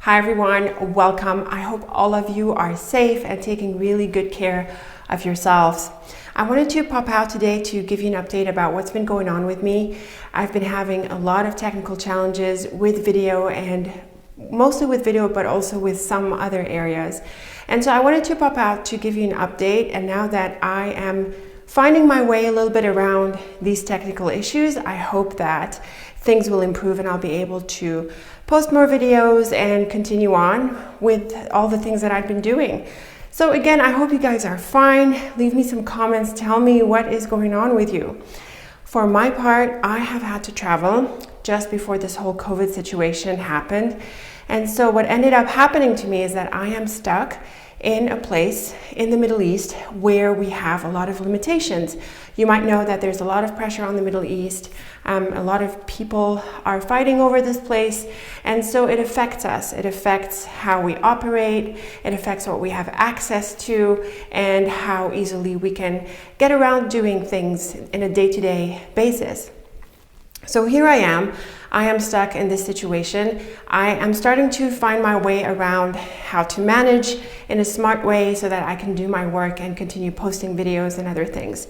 Hi everyone, welcome. I hope all of you are safe and taking really good care of yourselves. I wanted to pop out today to give you an update about what's been going on with me. I've been having a lot of technical challenges with video, and mostly with video, but also with some other areas. And so I wanted to pop out to give you an update. And now that I am finding my way a little bit around these technical issues, I hope that things will improve and I'll be able to post more videos and continue on with all the things that I've been doing. So again, I hope you guys are fine. Leave me some comments. Tell me what is going on with you. For my part, I have had to travel just before this whole COVID situation happened. And so what ended up happening to me is that I am stuck in a place in the Middle East where we have a lot of limitations. You might know that there's a lot of pressure on the Middle East. A lot of people are fighting over this place, and so it affects us. It affects how we operate, it affects what we have access to, and how easily we can get around doing things in a day-to-day basis. So here I am stuck in this situation. I am starting to find my way around how to manage in a smart way so that I can do my work and continue posting videos and other things.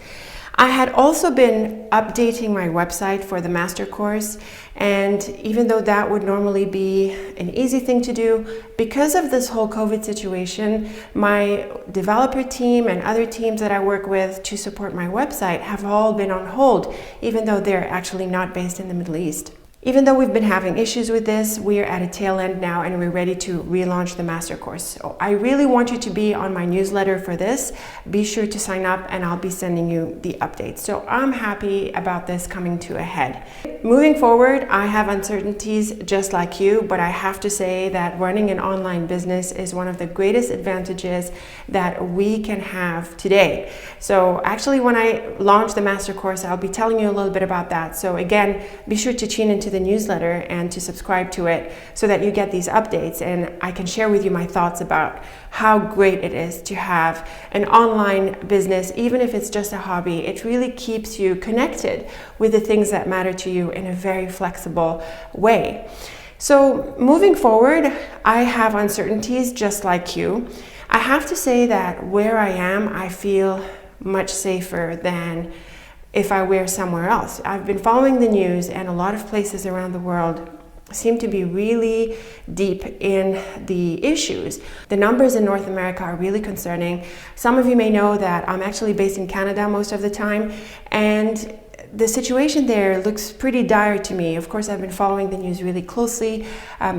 I had also been updating my website for the master course, and even though that would normally be an easy thing to do, because of this whole COVID situation, my developer team and other teams that I work with to support my website have all been on hold, even though they're actually not based in the Middle East. Even though we've been having issues with this, we're at a tail end now and we're ready to relaunch the master course. So I really want you to be on my newsletter for this. Be sure to sign up and I'll be sending you the updates. So I'm happy about this coming to a head. Moving forward, I have uncertainties just like you, but I have to say that running an online business is one of the greatest advantages that we can have today. So actually, when I launch the master course, I'll be telling you a little bit about that. So again, be sure to tune into the newsletter and to subscribe to it so that you get these updates and I can share with you my thoughts about how great it is to have an online business. Even if it's just a hobby, it really keeps you connected with the things that matter to you in a very flexible way. So moving forward, I have uncertainties just like you. I have to say that where I am, I feel much safer than if I were somewhere else. I've been following the news, and a lot of places around the world seem to be really deep in the issues. The numbers in North America are really concerning. Some of you may know that I'm actually based in Canada most of the time, and the situation there looks pretty dire to me. Of course, I've been following the news really closely.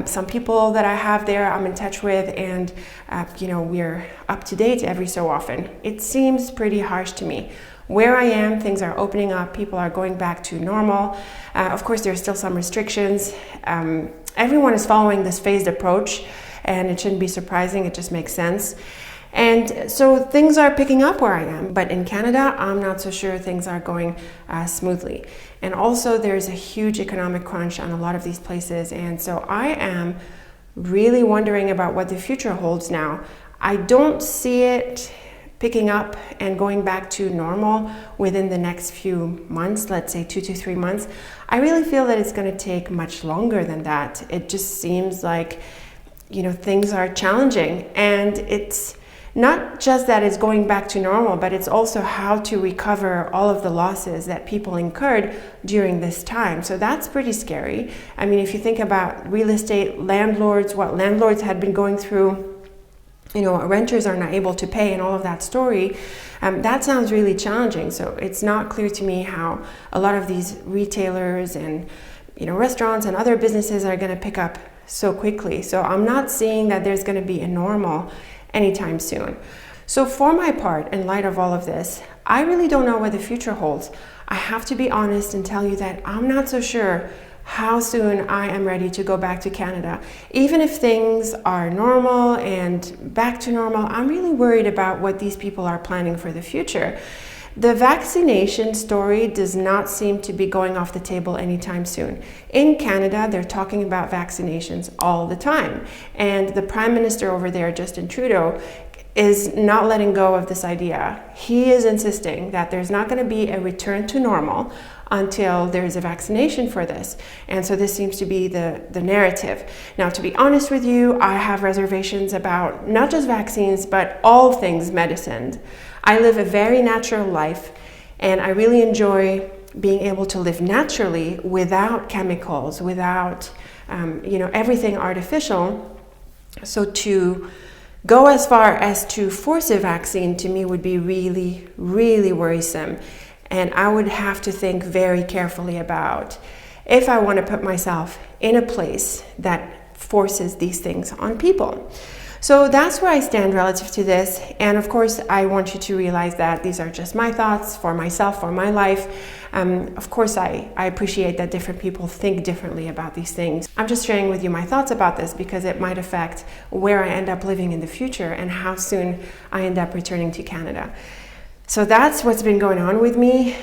Some people that I have there I'm in touch with, and we're up to date every so often. It seems pretty harsh to me. Where I am, things are opening up, people are going back to normal. Of course, there are still some restrictions. Everyone is following this phased approach, and it shouldn't be surprising, it just makes sense. And so things are picking up where I am, but in Canada, I'm not so sure things are going smoothly. And also there's a huge economic crunch on a lot of these places, and so I am really wondering about what the future holds now. I don't see it picking up and going back to normal within the next few months, let's say 2 to 3 months. I really feel that it's going to take much longer than that. It just seems like, things are challenging, and it's not just that it's going back to normal, but it's also how to recover all of the losses that people incurred during this time. So that's pretty scary. I mean, if you think about real estate landlords, what landlords had been going through, renters are not able to pay and all of that story, that sounds really challenging. So it's not clear to me how a lot of these retailers and restaurants and other businesses are going to pick up so quickly. So I'm not seeing that there's going to be a normal anytime soon. So for my part, in light of all of this, I really don't know what the future holds. I have to be honest and tell you that I'm not so sure how soon I am ready to go back to Canada. Even if things are normal and back to normal, I'm really worried about what these people are planning for the future. The vaccination story does not seem to be going off the table anytime soon. In Canada, they're talking about vaccinations all the time. And the Prime Minister over there, Justin Trudeau, is not letting go of this idea. He is insisting that there's not going to be a return to normal until there's a vaccination for this. And so this seems to be the narrative. Now, to be honest with you, I have reservations about not just vaccines, but all things medicine. I live a very natural life, and I really enjoy being able to live naturally without chemicals, without everything artificial. So to go as far as to force a vaccine to me would be really, really worrisome. And I would have to think very carefully about if I want to put myself in a place that forces these things on people. So that's where I stand relative to this. And of course, I want you to realize that these are just my thoughts for myself, for my life. Of course, I appreciate that different people think differently about these things. I'm just sharing with you my thoughts about this because it might affect where I end up living in the future and how soon I end up returning to Canada. So that's what's been going on with me.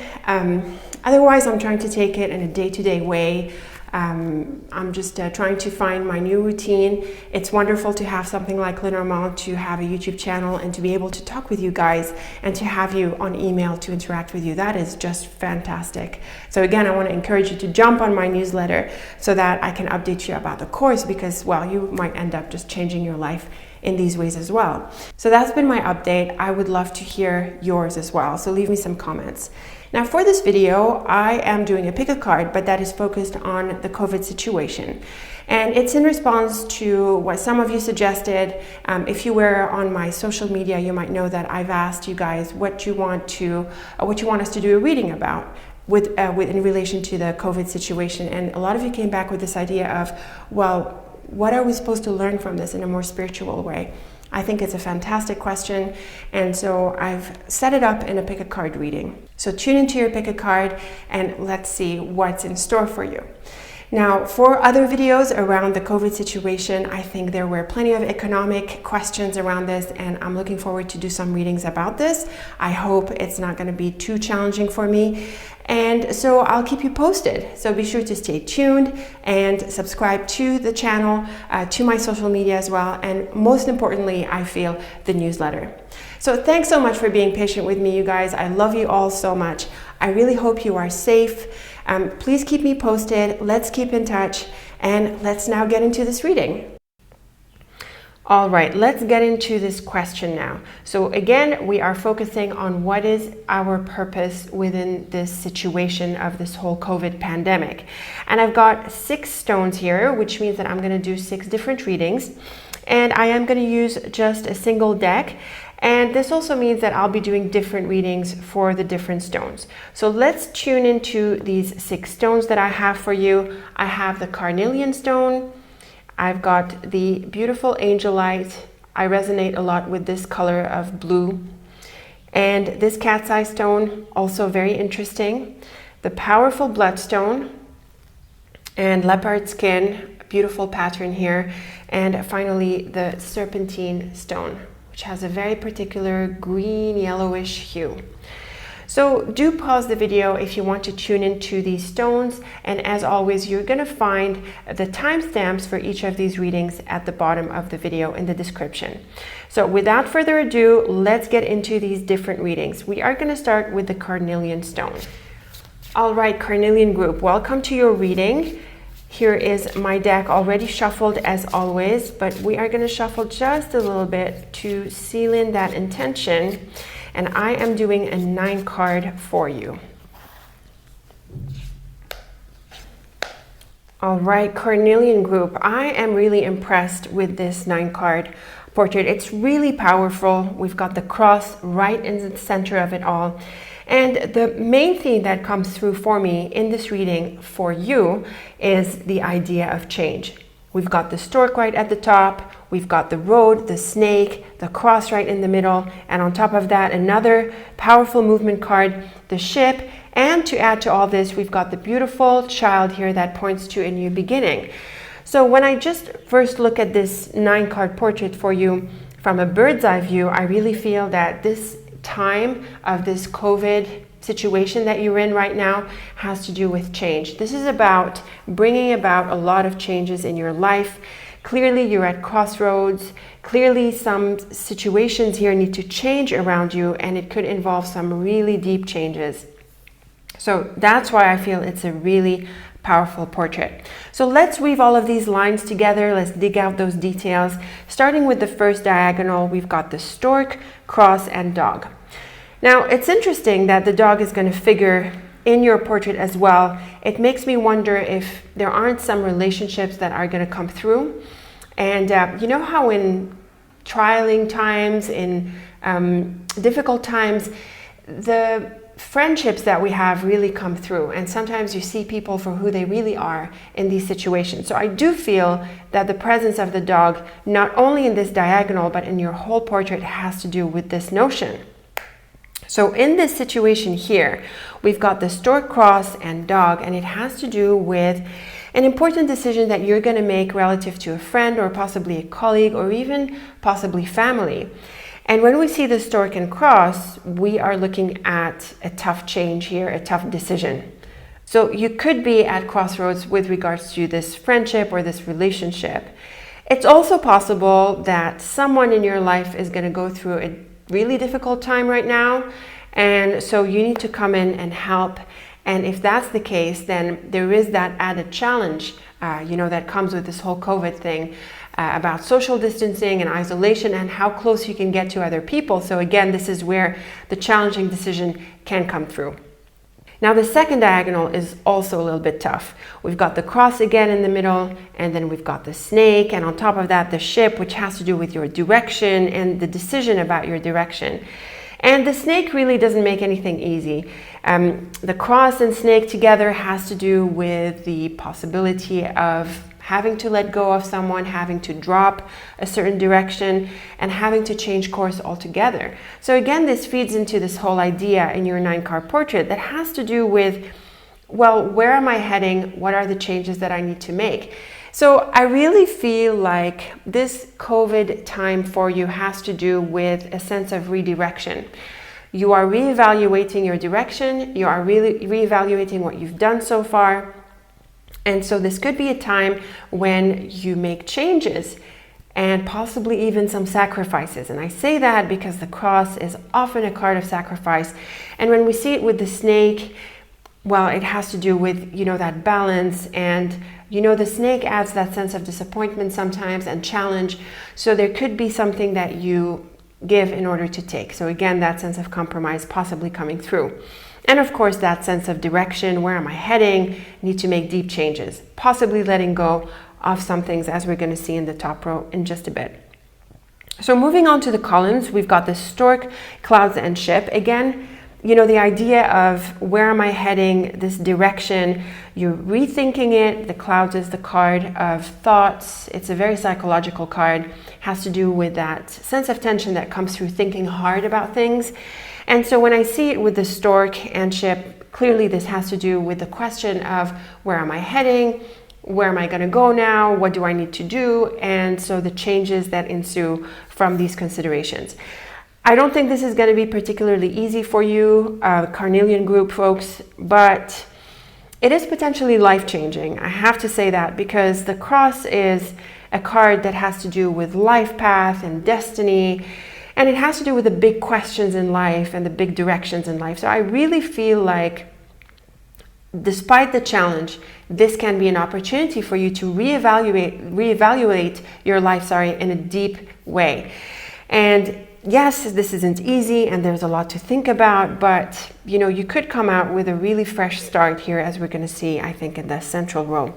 Otherwise, I'm trying to take it in a day-to-day way. I'm just trying to find my new routine. It's wonderful to have something like Lenormand, to have a YouTube channel and to be able to talk with you guys and to have you on email to interact with you. That is just fantastic. So again, I want to encourage you to jump on my newsletter so that I can update you about the course because, well, you might end up just changing your life in these ways as well. So that's been my update. I would love to hear yours as well. So leave me some comments. Now for this video, I am doing a pick-a-card, but that is focused on the COVID situation. And it's in response to what some of you suggested. If you were on my social media, you might know that I've asked you guys what you want us to do a reading about in relation to the COVID situation. And a lot of you came back with this idea of, well, what are we supposed to learn from this in a more spiritual way? I think it's a fantastic question, and so I've set it up in a pick-a-card reading. So tune into your pick-a-card and let's see what's in store for you. Now, for other videos around the COVID situation, I think there were plenty of economic questions around this, and I'm looking forward to do some readings about this. I hope it's not going to be too challenging for me. And so I'll keep you posted. So be sure to stay tuned and subscribe to the channel, to my social media as well. And most importantly, I feel the newsletter. So thanks so much for being patient with me, you guys. I love you all so much. I really hope you are safe. Please keep me posted. Let's keep in touch. And let's now get into this reading. All right, let's get into this question now. So again, we are focusing on what is our purpose within this situation of this whole COVID pandemic. And I've got 6 stones here, which means that I'm going to do 6 different readings. And I am going to use just a single deck. And this also means that I'll be doing different readings for the different stones. So let's tune into these 6 stones that I have for you. I have the Carnelian stone. I've got the beautiful Angelite. I resonate a lot with this color of blue. And this cat's eye stone, also very interesting. The powerful Bloodstone and Leopard Skin, beautiful pattern here. And finally, the Serpentine stone, which has a very particular green yellowish hue. So do pause the video if you want to tune into these stones, and as always, you're going to find the timestamps for each of these readings at the bottom of the video in the description. So without further ado, let's get into these different readings. We are going to start with the Carnelian stone. All right, Carnelian group, welcome to your reading. Here is my deck already shuffled as always, but we are going to shuffle just a little bit to seal in that intention. And I am doing a 9 card for you. All right, Carnelian group, I am really impressed with this 9 card portrait. It's really powerful. We've got the cross right in the center of it all. And the main theme that comes through for me in this reading for you is the idea of change. We've got the stork right at the top, we've got the road, the snake, the cross right in the middle, and on top of that, another powerful movement card, the ship, and to add to all this, we've got the beautiful child here that points to a new beginning. So when I just first look at this 9 card portrait for you from a bird's eye view, I really feel that this time of this COVID situation that you're in right now has to do with change. This is about bringing about a lot of changes in your life, Clearly you're at crossroads. Clearly some situations here need to change around you, and it could involve some really deep changes. So that's why I feel it's a really powerful portrait. So let's weave all of these lines together. Let's dig out those details. Starting with the first diagonal, we've got the stork, cross, and dog. Now, it's interesting that the dog is going to figure in your portrait as well. It makes me wonder if there aren't some relationships that are going to come through. And you know how in trialing times, in difficult times, the friendships that we have really come through, and sometimes you see people for who they really are in these situations. So I do feel that the presence of the dog, not only in this diagonal but in your whole portrait, has to do with this notion. So in this situation here, we've got the stork, cross, and dog, and it has to do with an important decision that you're going to make relative to a friend or possibly a colleague or even possibly family. And when we see the stork and cross, we are looking at a tough change here, a tough decision. So you could be at crossroads with regards to this friendship or this relationship. It's also possible that someone in your life is going to go through a really difficult time right now, and so you need to come in and help. And if that's the case, then there is that added challenge, that comes with this whole COVID thing. About social distancing and isolation and how close you can get to other people. So again, this is where the challenging decision can come through. Now the second diagonal is also a little bit tough. We've got the cross again in the middle, and then we've got the snake, and on top of that the ship, which has to do with your direction and the decision about your direction. And the snake really doesn't make anything easy. The cross and snake together has to do with the possibility of having to let go of someone, having to drop a certain direction, and having to change course altogether. So again, this feeds into this whole idea in your 9-card portrait that has to do with, well, where am I heading? What are the changes that I need to make? So I really feel like this COVID time for you has to do with a sense of redirection. You are reevaluating your direction. You are really reevaluating what you've done so far. And so this could be a time when you make changes and possibly even some sacrifices. And I say that because the cross is often a card of sacrifice. And when we see it with the snake, well, it has to do with, that balance. And, the snake adds that sense of disappointment sometimes and challenge. So there could be something that you give in order to take. So again, that sense of compromise possibly coming through. And of course, that sense of direction, where am I heading? Need to make deep changes, possibly letting go of some things, as we're going to see in the top row in just a bit. So moving on to the columns, we've got the stork, clouds, and ship. Again, the idea of where am I heading, this direction, you're rethinking it. The clouds is the card of thoughts. It's a very psychological card, has to do with that sense of tension that comes through thinking hard about things. And so when I see it with the stork and ship, clearly this has to do with the question of where am I heading? Where am I going to go now? What do I need to do? And so the changes that ensue from these considerations. I don't think this is going to be particularly easy for you, Carnelian group folks, but it is potentially life-changing. I have to say that because the cross is a card that has to do with life path and destiny. And it has to do with the big questions in life and the big directions in life. So I really feel like, despite the challenge, this can be an opportunity for you to reevaluate your life, in a deep way. And yes, this isn't easy and there's a lot to think about, but you could come out with a really fresh start here, as we're going to see, I think, in the central row.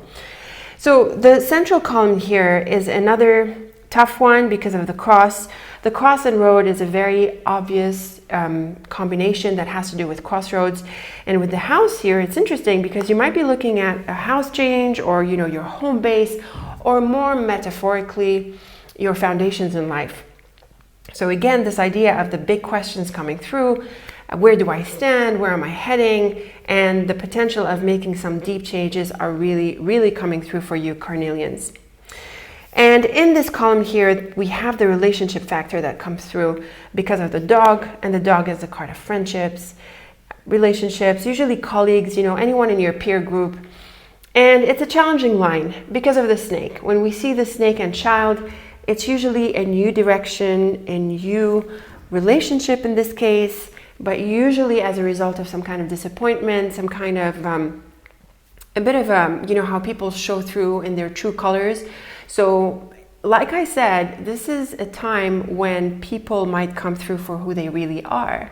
So the central column here is another tough one because of the cross. The cross and road is a very obvious combination that has to do with crossroads. And with the house here, it's interesting because you might be looking at a house change or, your home base, or more metaphorically, your foundations in life. So again, this idea of the big questions coming through, where do I stand? Where am I heading? And the potential of making some deep changes are really, really coming through for you, Carnelians. And in this column here, we have the relationship factor that comes through because of the dog, and the dog is the card of friendships, relationships, usually colleagues, anyone in your peer group. And it's a challenging line because of the snake. When we see the snake and child, it's usually a new direction, a new relationship in this case, but usually as a result of some kind of disappointment, some kind of a bit of you know how people show through in their true colors. So like I said, this is a time when people might come through for who they really are.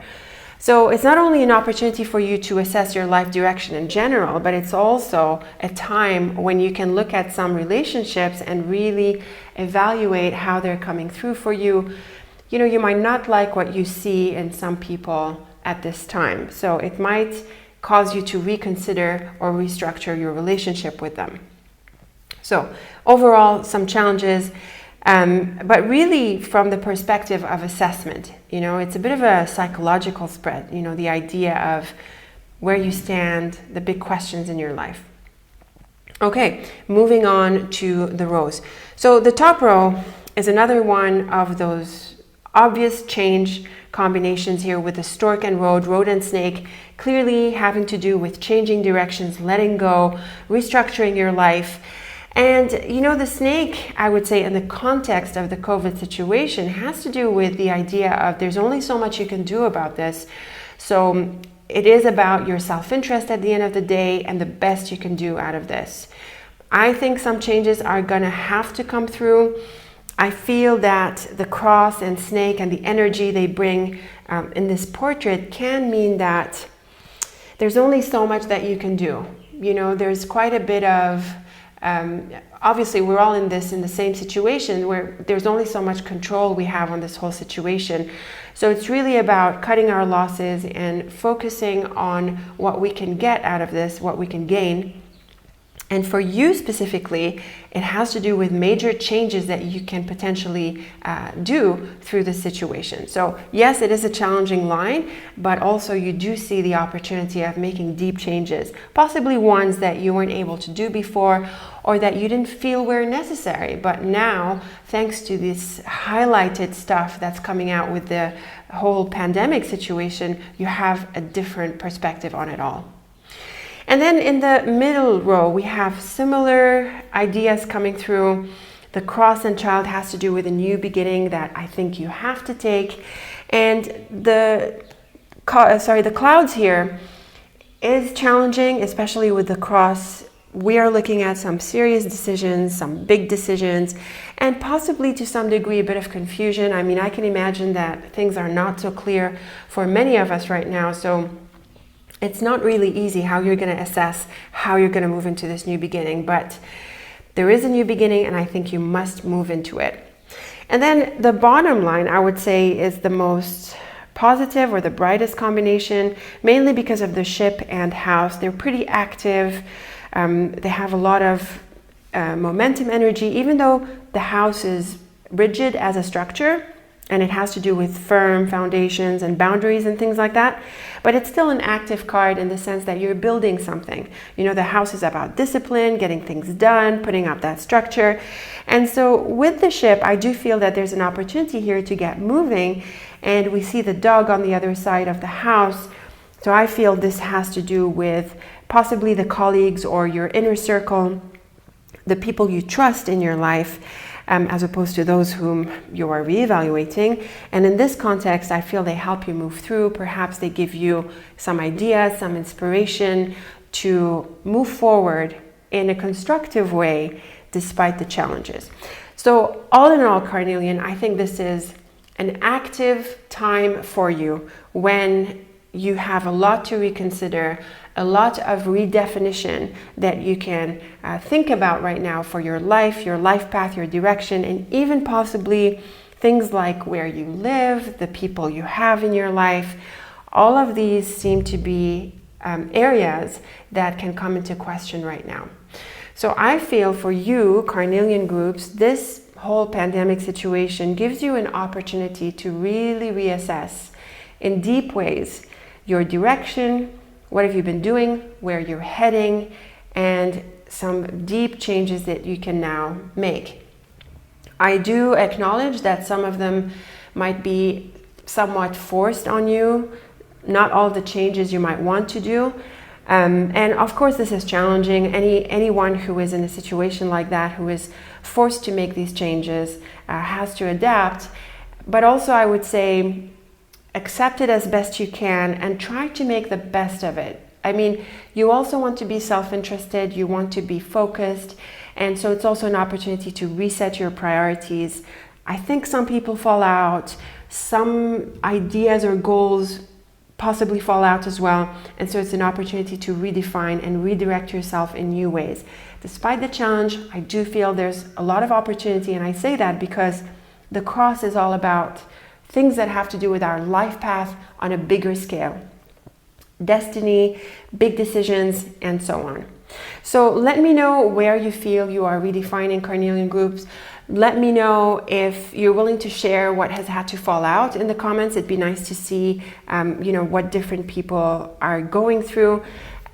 So it's not only an opportunity for you to assess your life direction in general, but it's also a time when you can look at some relationships and really evaluate how they're coming through for you. You know, you might not like what you see in some people at this time. So it might cause you to reconsider or restructure your relationship with them. So overall, some challenges, but really from the perspective of assessment. You know, it's a bit of a psychological spread, you know, the idea of where you stand, the big questions in your life. Okay, moving on to the rows. So the top row is another one of those obvious change combinations here with the stork and road and snake, clearly having to do with changing directions, letting go, restructuring your life. And you know, the snake, I would say in the context of the COVID situation, has to do with the idea of there's only so much you can do about this. So it is about your self-interest at the end of the day and the best you can do out of this. I think some changes are gonna have to come through. I feel that the cross and snake and the energy they bring in this portrait can mean that there's only so much that you can do. You know, there's quite a bit of obviously we're all in the same situation where there's only so much control we have on this whole situation. So it's really about cutting our losses and focusing on what we can get out of this, what we can gain. And for you specifically, it has to do with major changes that you can potentially do through this situation. So yes, it is a challenging line, but also you do see the opportunity of making deep changes, possibly ones that you weren't able to do before or that you didn't feel were necessary. But now, thanks to this highlighted stuff that's coming out with the whole pandemic situation, you have a different perspective on it all. And then in the middle row, we have similar ideas coming through. The cross and child has to do with a new beginning that I think you have to take. And the clouds here is challenging, especially with the cross. We are looking at some serious decisions, some big decisions, and possibly to some degree a bit of confusion. I mean, I can imagine that things are not so clear for many of us right now. So it's not really easy how you're going to assess how you're going to move into this new beginning, but there is a new beginning and I think you must move into it. And then the bottom line, I would say, is the most positive or the brightest combination, mainly because of the ship and house. They're pretty active. They have a lot of momentum energy, even though the house is rigid as a structure. And it has to do with firm foundations and boundaries and things like that. But it's still an active card in the sense that you're building something. You know, the house is about discipline, getting things done, putting up that structure. And so with the ship, I do feel that there's an opportunity here to get moving. And we see the dog on the other side of the house. So I feel this has to do with possibly the colleagues or your inner circle, the people you trust in your life, as opposed to those whom you are reevaluating. And in this context, I feel they help you move through. Perhaps they give you some ideas, some inspiration to move forward in a constructive way despite the challenges. So all in all, Carnelian, I think this is an active time for you when you have a lot to reconsider, a lot of redefinition that you can think about right now for your life path, your direction, and even possibly things like where you live, the people you have in your life. All of these seem to be areas that can come into question right now. So I feel for you, Carnelian groups, this whole pandemic situation gives you an opportunity to really reassess in deep ways your direction, what have you been doing, where you're heading, and some deep changes that you can now make. I do acknowledge that some of them might be somewhat forced on you, not all the changes you might want to do, And of course, this is challenging. Anyone who is in a situation like that, who is forced to make these changes, has to adapt. But also, I would say, accept it as best you can and try to make the best of it. I mean, you also want to be self-interested, you want to be focused, and so it's also an opportunity to reset your priorities. I think some people fall out, some ideas or goals possibly fall out as well, and so it's an opportunity to redefine and redirect yourself in new ways. Despite the challenge, I do feel there's a lot of opportunity, and I say that because the cross is all about things that have to do with our life path on a bigger scale. Destiny, big decisions, and so on. So let me know where you feel you are redefining Carnelian groups. Let me know if you're willing to share what has had to fall out in the comments. It'd be nice to see, what different people are going through.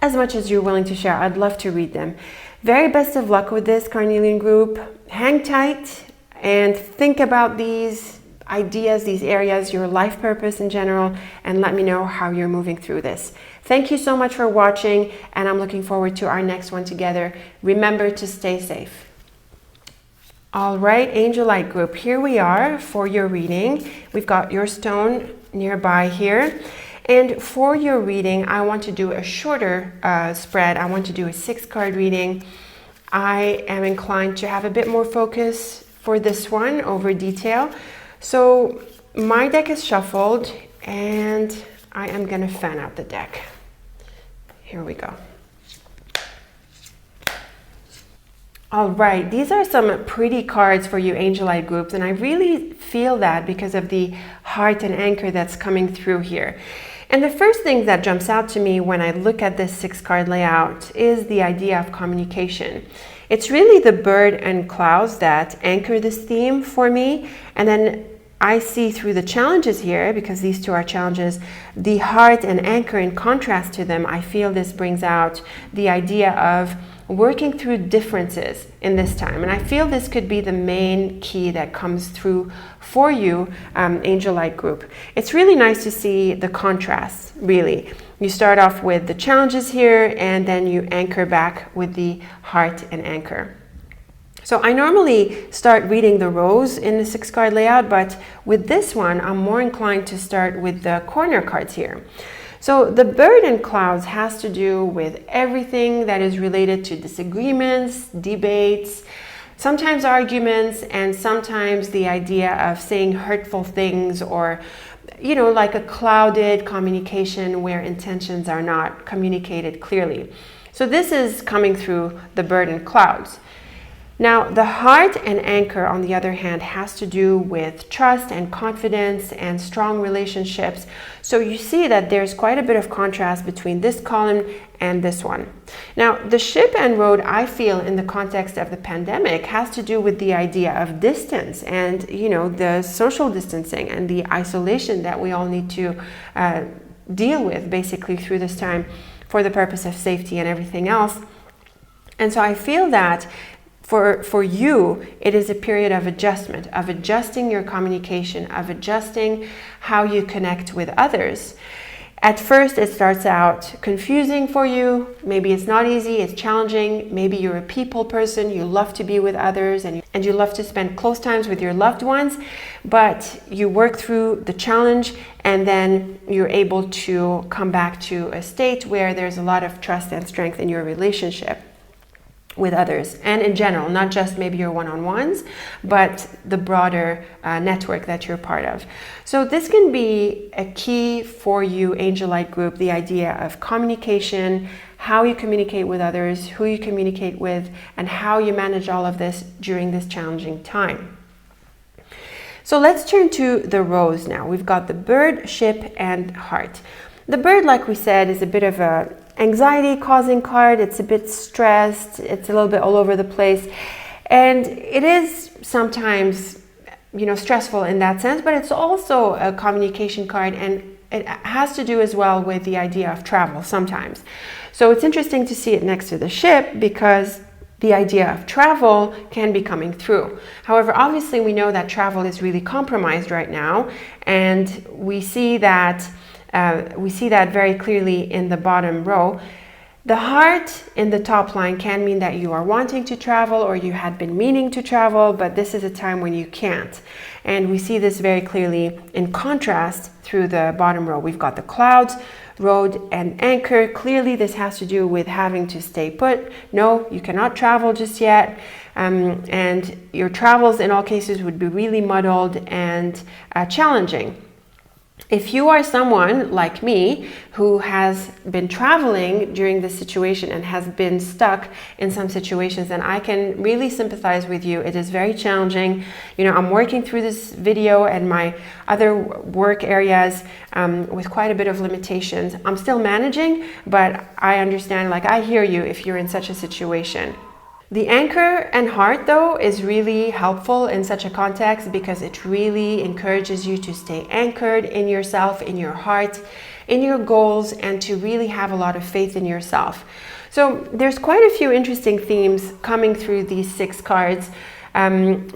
As much as you're willing to share, I'd love to read them. Very best of luck with this Carnelian group. Hang tight and think about these ideas, these areas, your life purpose in general, and let me know how you're moving through this. Thank you so much for watching, and I'm looking forward to our next one together. Remember to stay safe. All right, Angelite group, here we are for your reading. We've got your stone nearby here. And for your reading, I want to do a shorter spread. I want to do a 6-card reading. I am inclined to have a bit more focus for this one over detail. So my deck is shuffled and I am going to fan out the deck. Here we go. All right, these are some pretty cards for you Angelite groups, and I really feel that because of the heart and anchor that's coming through here. And the first thing that jumps out to me when I look at this 6-card layout is the idea of communication. It's really the bird and clouds that anchor this theme for me, and then I see through the challenges here, because these two are challenges, the heart and anchor in contrast to them. I feel this brings out the idea of working through differences in this time. And I feel this could be the main key that comes through for you, Angelite group. It's really nice to see the contrast, really. You start off with the challenges here, and then you anchor back with the heart and anchor. So I normally start reading the rows in the 6-card layout, but with this one, I'm more inclined to start with the corner cards here. So the bird and clouds has to do with everything that is related to disagreements, debates, sometimes arguments, and sometimes the idea of saying hurtful things, or like a clouded communication where intentions are not communicated clearly. So this is coming through the bird and clouds. Now, the heart and anchor, on the other hand, has to do with trust and confidence and strong relationships. So you see that there's quite a bit of contrast between this column and this one. Now, the ship and road, I feel, in the context of the pandemic, has to do with the idea of distance and, the social distancing and the isolation that we all need to deal with, basically, through this time for the purpose of safety and everything else. And so I feel that for you, it is a period of adjustment, of adjusting your communication, of adjusting how you connect with others. At first, it starts out confusing for you. Maybe it's not easy, it's challenging. Maybe you're a people person, you love to be with others, and you love to spend close times with your loved ones, but you work through the challenge, and then you're able to come back to a state where there's a lot of trust and strength in your relationship with others, and in general, not just maybe your one-on-ones, but the broader network that you're part of. So this can be a key for you, Angelite group, the idea of communication, how you communicate with others, who you communicate with, and how you manage all of this during this challenging time. So let's turn to the rows now. We've got the bird, ship, and heart. The bird, like we said, is a bit of a anxiety causing card. It's a bit stressed, it's a little bit all over the place, and it is sometimes stressful in that sense, but it's also a communication card, and it has to do as well with the idea of travel sometimes. So it's interesting to see it next to the ship, because the idea of travel can be coming through. However, obviously we know that travel is really compromised right now, and we see that very clearly in the bottom row. The heart in the top line can mean that you are wanting to travel or you had been meaning to travel, but this is a time when you can't. And we see this very clearly in contrast through the bottom row. We've got the clouds, road, and anchor. Clearly, this has to do with having to stay put. No, you cannot travel just yet. And your travels in all cases would be really muddled and challenging. If you are someone like me who has been traveling during this situation and has been stuck in some situations, then I can really sympathize with you. It is very challenging. You know, I'm working through this video and my other work areas with quite a bit of limitations. I'm still managing, but I understand, like, I hear you if you're in such a situation. The anchor and heart, though, is really helpful in such a context because it really encourages you to stay anchored in yourself, in your heart, in your goals, and to really have a lot of faith in yourself. So there's quite a few interesting themes coming through these 6 cards.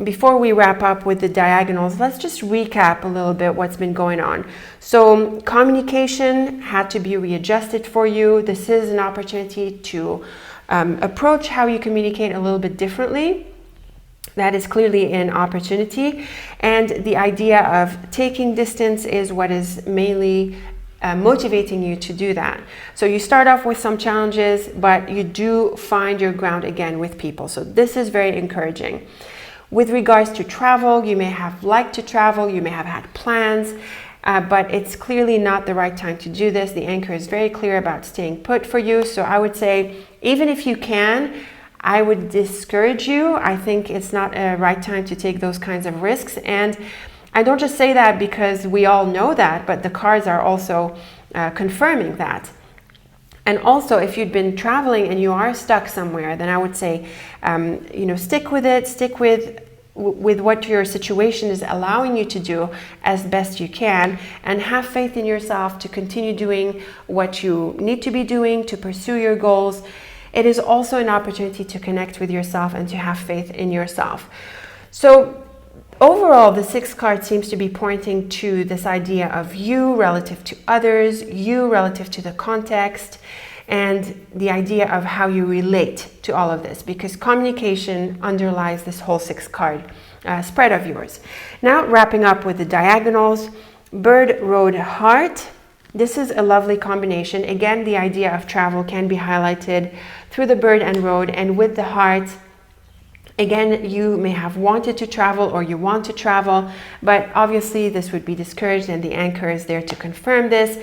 Before we wrap up with the diagonals, let's just recap a little bit what's been going on. So communication had to be readjusted for you. This is an opportunity to approach how you communicate a little bit differently. That is clearly an opportunity. And the idea of taking distance is what is mainly motivating you to do that. So you start off with some challenges, but you do find your ground again with people. So this is very encouraging. With regards to travel, you may have liked to travel, you may have had plans, but it's clearly not the right time to do this. The anchor is very clear about staying put for you. So I would say, even if you can, I would discourage you. I think it's not a right time to take those kinds of risks. And I don't just say that because we all know that, but the cards are also confirming that. And also, if you'd been traveling and you are stuck somewhere, then I would say, stick with it, stick with what your situation is allowing you to do as best you can, and have faith in yourself to continue doing what you need to be doing to pursue your goals. It is also an opportunity to connect with yourself and to have faith in yourself. So overall, the 6th card seems to be pointing to this idea of you relative to others, you relative to the context, and the idea of how you relate to all of this, because communication underlies this whole 6 card spread of yours. Now, wrapping up with the diagonals, bird, road, heart. This is a lovely combination. Again, the idea of travel can be highlighted through the bird and road, and with the heart, again, you may have wanted to travel or you want to travel, but obviously this would be discouraged, and the anchor is there to confirm this.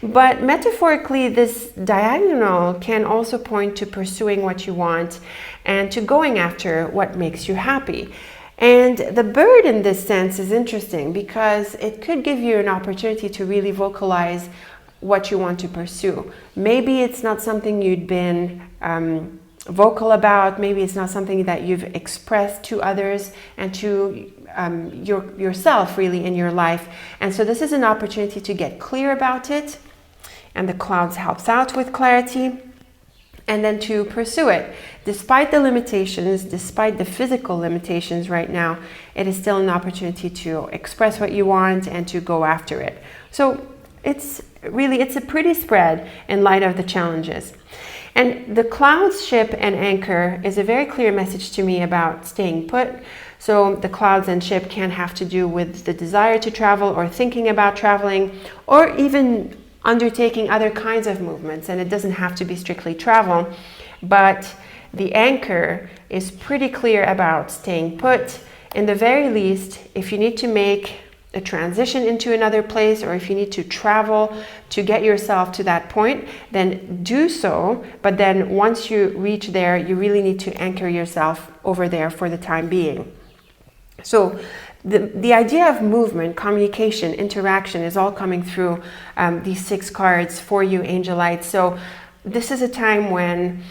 But metaphorically, this diagonal can also point to pursuing what you want and to going after what makes you happy. And the bird in this sense is interesting because it could give you an opportunity to really vocalize what you want to pursue. Maybe it's not something you'd been vocal about. Maybe it's not something that you've expressed to others and to yourself really in your life. And so this is an opportunity to get clear about it. And the clouds helps out with clarity. And then to pursue it. Despite the limitations, despite the physical limitations right now, it is still an opportunity to express what you want and to go after it. So it's a pretty spread in light of the challenges. And the clouds, ship, and anchor is a very clear message to me about staying put. So the clouds and ship can have to do with the desire to travel or thinking about traveling, or even undertaking other kinds of movements, and it doesn't have to be strictly travel. But the anchor is pretty clear about staying put. In the very least, if you need to make a transition into another place, or if you need to travel to get yourself to that point, then do so. But then once you reach there, you really need to anchor yourself over there for the time being. So the idea of movement, communication, interaction is all coming through these 6 cards for you, Angelite. So this is a time when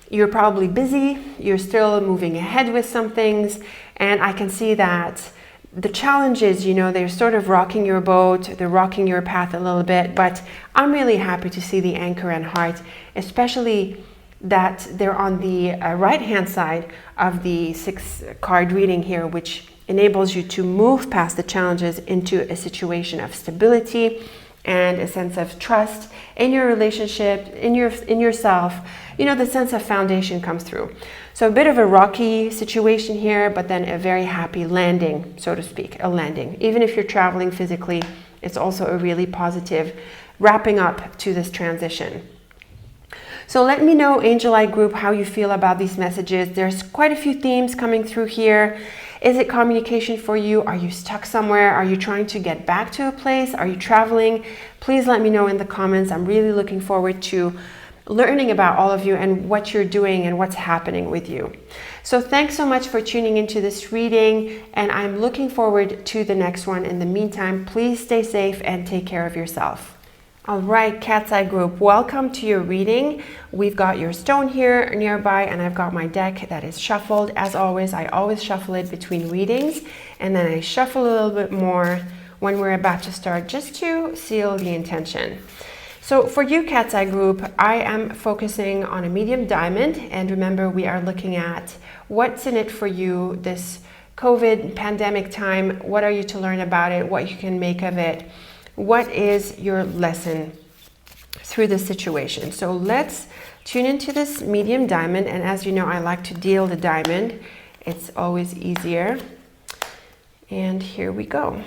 you're probably busy, you're still moving ahead with some things, and I can see that the challenges, they're sort of rocking your boat, they're rocking your path a little bit, but I'm really happy to see the anchor and heart, especially that they're on the right-hand side of the 6 card reading here, which enables you to move past the challenges into a situation of stability and a sense of trust in your relationship, in yourself. You know, the sense of foundation comes through. So a bit of a rocky situation here, but then a very happy landing, so to speak, a landing. Even if you're traveling physically, it's also a really positive wrapping up to this transition. So let me know, Angelite group, how you feel about these messages. There's quite a few themes coming through here. Is it communication for you? Are you stuck somewhere? Are you trying to get back to a place? Are you traveling? Please let me know in the comments. I'm really looking forward to learning about all of you and what you're doing and what's happening with you. So thanks so much for tuning into this reading, and I'm looking forward to the next one. In the meantime, please stay safe and take care of yourself. All right, Cat's Eye group, welcome to your reading. We've got your stone here nearby, and I've got my deck that is shuffled. As always, I always shuffle it between readings, and then I shuffle a little bit more when we're about to start, just to seal the intention. So for you, Cat's Eye group, I am focusing on a medium diamond, and remember, we are looking at what's in it for you this COVID pandemic time. What are you to learn about it? What you can make of it? What is your lesson through this situation? So let's tune into this medium diamond. And as you know, I like to deal the diamond. It's always easier. And here we go.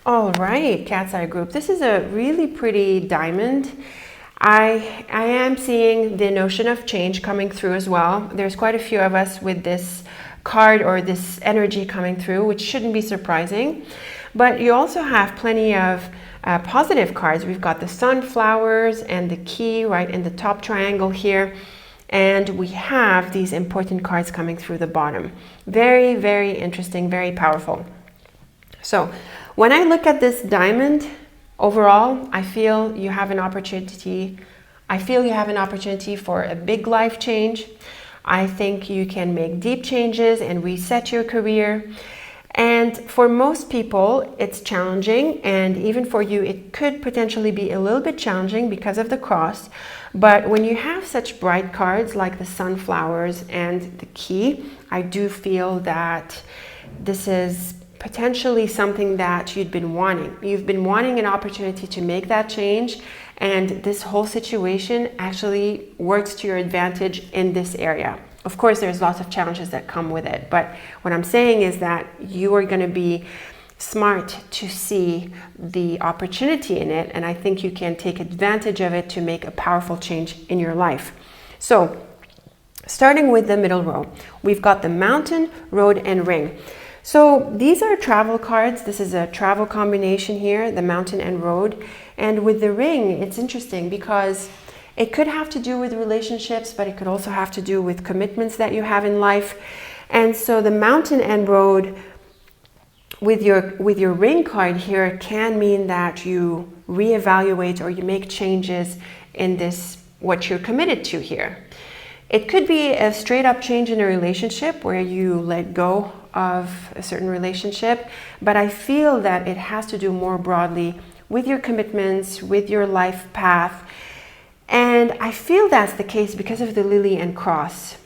All right, Cat's Eye group. This is a really pretty diamond. I am seeing the notion of change coming through as well. There's quite a few of us with this card or this energy coming through, which shouldn't be surprising. But you also have plenty of positive cards. We've got the sunflowers and the key right in the top triangle here. And we have these important cards coming through the bottom. Very, very interesting, very powerful. So when I look at this diamond, overall, I feel you have an opportunity. I feel you have an opportunity for a big life change. I think you can make deep changes and reset your career. And for most people, it's challenging, and even for you, it could potentially be a little bit challenging because of the cross. But when you have such bright cards like the sunflowers and the key, I do feel that this is potentially something that you've been wanting. You've been wanting an opportunity to make that change, and this whole situation actually works to your advantage in this area. Of course, there's lots of challenges that come with it, but what I'm saying is that you are going to be smart to see the opportunity in it, and I think you can take advantage of it to make a powerful change in your life. So, starting with the middle row, we've got the mountain, road, and ring. So these are travel cards. This is a travel combination here, the mountain and road. And with the ring, it's interesting because it could have to do with relationships, but it could also have to do with commitments that you have in life. And so the mountain and road with your ring card here can mean that you reevaluate or you make changes in this, what you're committed to here. It could be a straight up change in a relationship where you let go of a certain relationship, but I feel that it has to do more broadly with your commitments, with your life path. And I feel that's the case because of the lily and cross.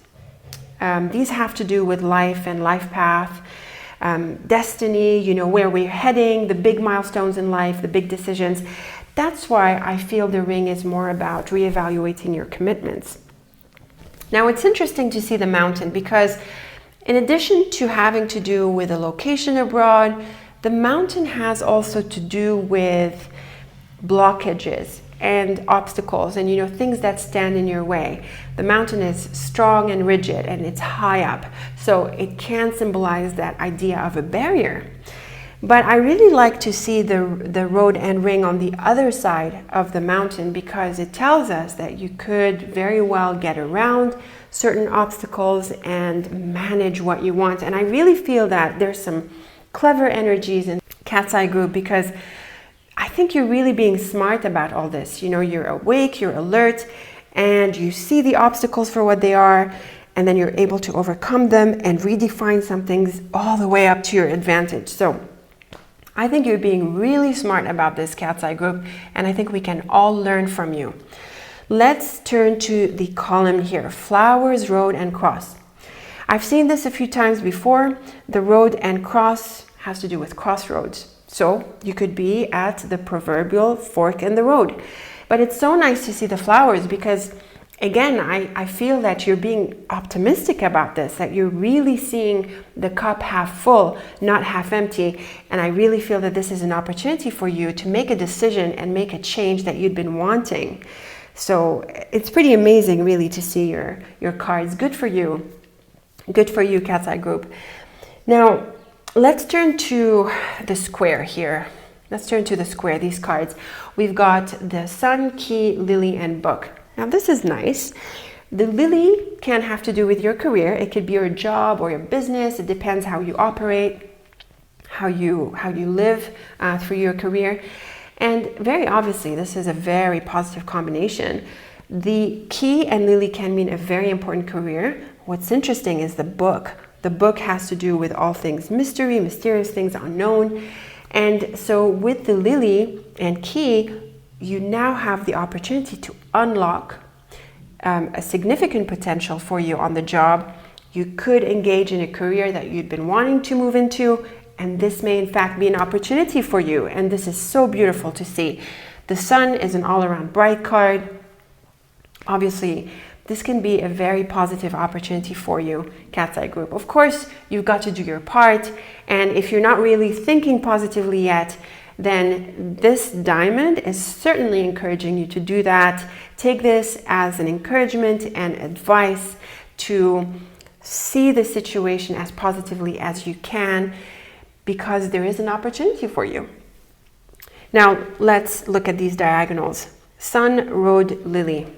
These have to do with life and life path, destiny, you know, where we're heading, the big milestones in life, the big decisions. That's why I feel the ring is more about reevaluating your commitments. Now, it's interesting to see the mountain because in addition to having to do with a location abroad, the mountain has also to do with blockages and obstacles and, you know, things that stand in your way. The mountain is strong and rigid and it's high up, so it can symbolize that idea of a barrier. But I really like to see the road and ring on the other side of the mountain because it tells us that you could very well get around certain obstacles and manage what you want. And I really feel that there's some clever energies in Cat's Eye group because I think you're really being smart about all this. You know, you're awake, you're alert, and you see the obstacles for what they are, and then you're able to overcome them and redefine some things all the way up to your advantage. So I think you're being really smart about this, Cat's Eye group, and I think we can all learn from you. Let's turn to the column here, flowers, road, and cross. I've seen this a few times before. The road and cross has to do with crossroads. So you could be at the proverbial fork in the road. But it's so nice to see the flowers because, again, I feel that you're being optimistic about this, that you're really seeing the cup half full, not half empty. And I really feel that this is an opportunity for you to make a decision and make a change that you'd been wanting. So it's pretty amazing, really, to see your cards. Good for you. Good for you, Cat's Eye Group. Now, let's turn to the square here. Let's turn to the square, these cards. We've got the Sun, Key, Lily, and Book. Now, this is nice. The Lily can have to do with your career. It could be your job or your business. It depends how you operate, how you live through your career. And very obviously, this is a very positive combination. The Key and Lily can mean a very important career. What's interesting is the Book. The Book has to do with all things mystery, mysterious things unknown. And so with the Lily and Key, you now have the opportunity to unlock a significant potential for you on the job. You could engage in a career that you'd been wanting to move into, and this may in fact be an opportunity for you. And this is so beautiful to see. The Sun is an all-around bright card. Obviously, this can be a very positive opportunity for you, Cat's Eye Group. Of course, you've got to do your part. And if you're not really thinking positively yet, then this diamond is certainly encouraging you to do that. Take this as an encouragement and advice to see the situation as positively as you can, because there is an opportunity for you. Now, let's look at these diagonals. Sun, Road, Lily.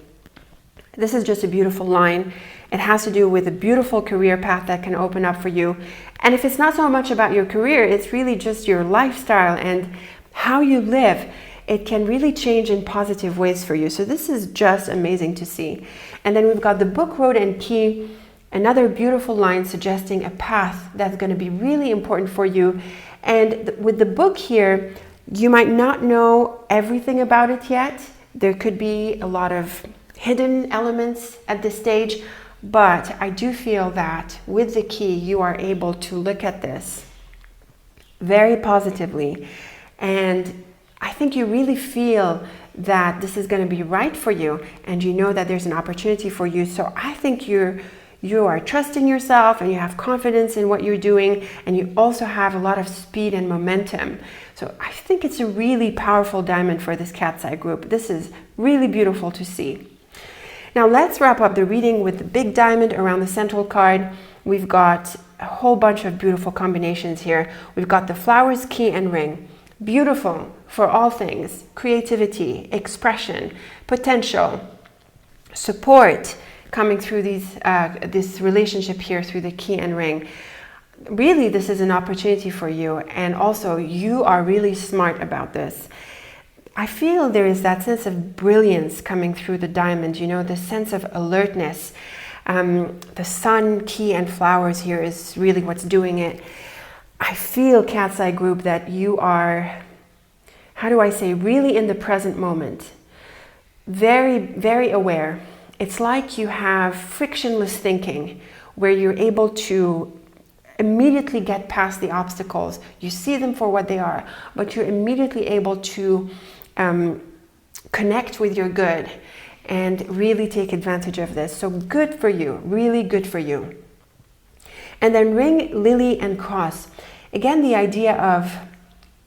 This is just a beautiful line. It has to do with a beautiful career path that can open up for you. And if it's not so much about your career, it's really just your lifestyle and how you live. It can really change in positive ways for you. So this is just amazing to see. And then we've got the Book, Road, and Key. Another beautiful line suggesting a path that's going to be really important for you. And with the Book here, you might not know everything about it yet. There could be a lot of hidden elements at this stage, but I do feel that with the Key, you are able to look at this very positively. And I think you really feel that this is going to be right for you, and you know that there's an opportunity for you. So I think you are trusting yourself, and you have confidence in what you're doing, and you also have a lot of speed and momentum. So I think it's a really powerful diamond for this Cat's Eye Group. This is really beautiful to see. Now let's wrap up the reading with the big diamond around the central card. We've got a whole bunch of beautiful combinations here. We've got the flowers, key, and ring. Beautiful for all things: creativity, expression, potential, support coming through this relationship here through the key and ring. Really, this is an opportunity for you, and also you are really smart about this. I feel there is that sense of brilliance coming through the diamond, you know, the sense of alertness. The Sun, Key, and flowers here is really what's doing it. I feel, Cat's Eye Group, that you are, how do I say, really in the present moment. Very, very aware. It's like you have frictionless thinking, where you're able to immediately get past the obstacles. You see them for what they are, but you're immediately able to connect with your good and really take advantage of this. So good for you, really good for you. And then ring, lily, and cross. Again, the idea of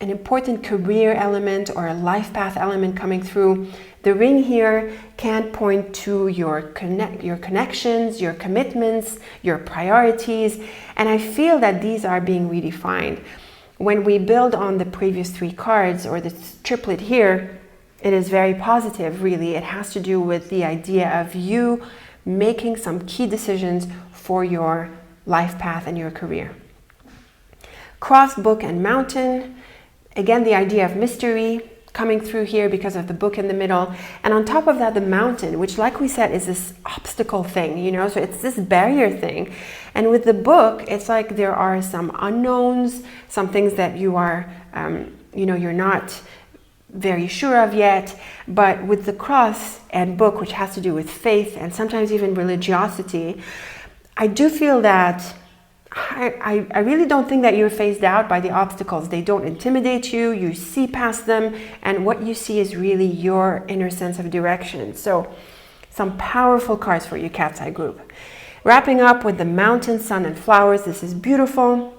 an important career element or a life path element coming through. The ring here can point to your connections, your commitments, your priorities. And I feel that these are being redefined. When we build on the previous three cards, or the triplet here, it is very positive, really. It has to do with the idea of you making some key decisions for your life path and your career. Cross, book, and mountain. Again, the idea of mystery coming through here because of the book in the middle. And on top of that, the mountain, which, like we said, is this obstacle thing, you know, so it's this barrier thing. And with the book, it's like there are some unknowns, some things that you are, you're not very sure of yet. But with the cross and book, which has to do with faith and sometimes even religiosity, I do feel that I really don't think that you're phased out by the obstacles. They don't intimidate you. You see past them, and what you see is really your inner sense of direction. So some powerful cards for you, Cat's Eye group. Wrapping up with the Mountain, Sun, and Flowers. This is beautiful.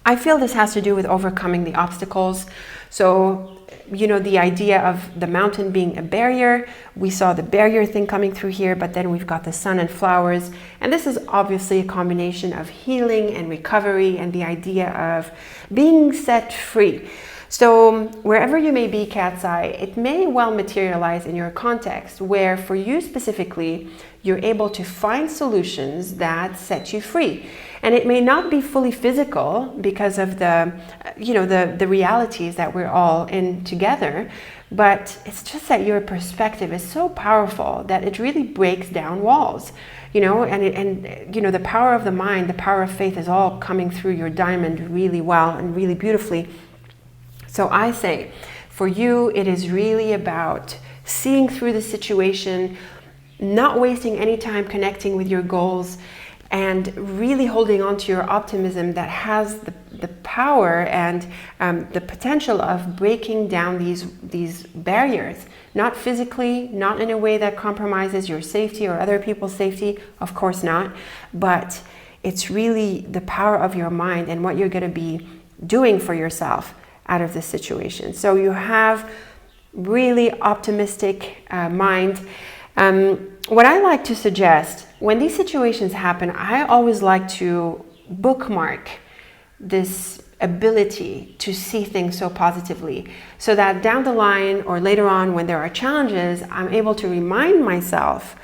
I feel this has to do with overcoming the obstacles. So, you know, the idea of the mountain being a barrier. We saw the barrier thing coming through here, but then we've got the sun and flowers. And this is obviously a combination of healing and recovery and the idea of being set free. So wherever you may be, Cat's Eye, it may well materialize in your context where for you specifically, you're able to find solutions that set you free. And it may not be fully physical because of the, you know, the realities that we're all in together, but it's just that your perspective is so powerful that it really breaks down walls, you know, and you know, the power of the mind, the power of faith is all coming through your diamond really well and really beautifully. So I say, for you, it is really about seeing through the situation, not wasting any time connecting with your goals, and really holding on to your optimism that has the power and the potential of breaking down these barriers, not physically, not in a way that compromises your safety or other people's safety, of course not, but it's really the power of your mind and what you're going to be doing for yourself out of this situation. So you have really optimistic mind. What I like to suggest when these situations happen, I always like to bookmark this ability to see things so positively so that down the line or later on when there are challenges, I'm able to remind myself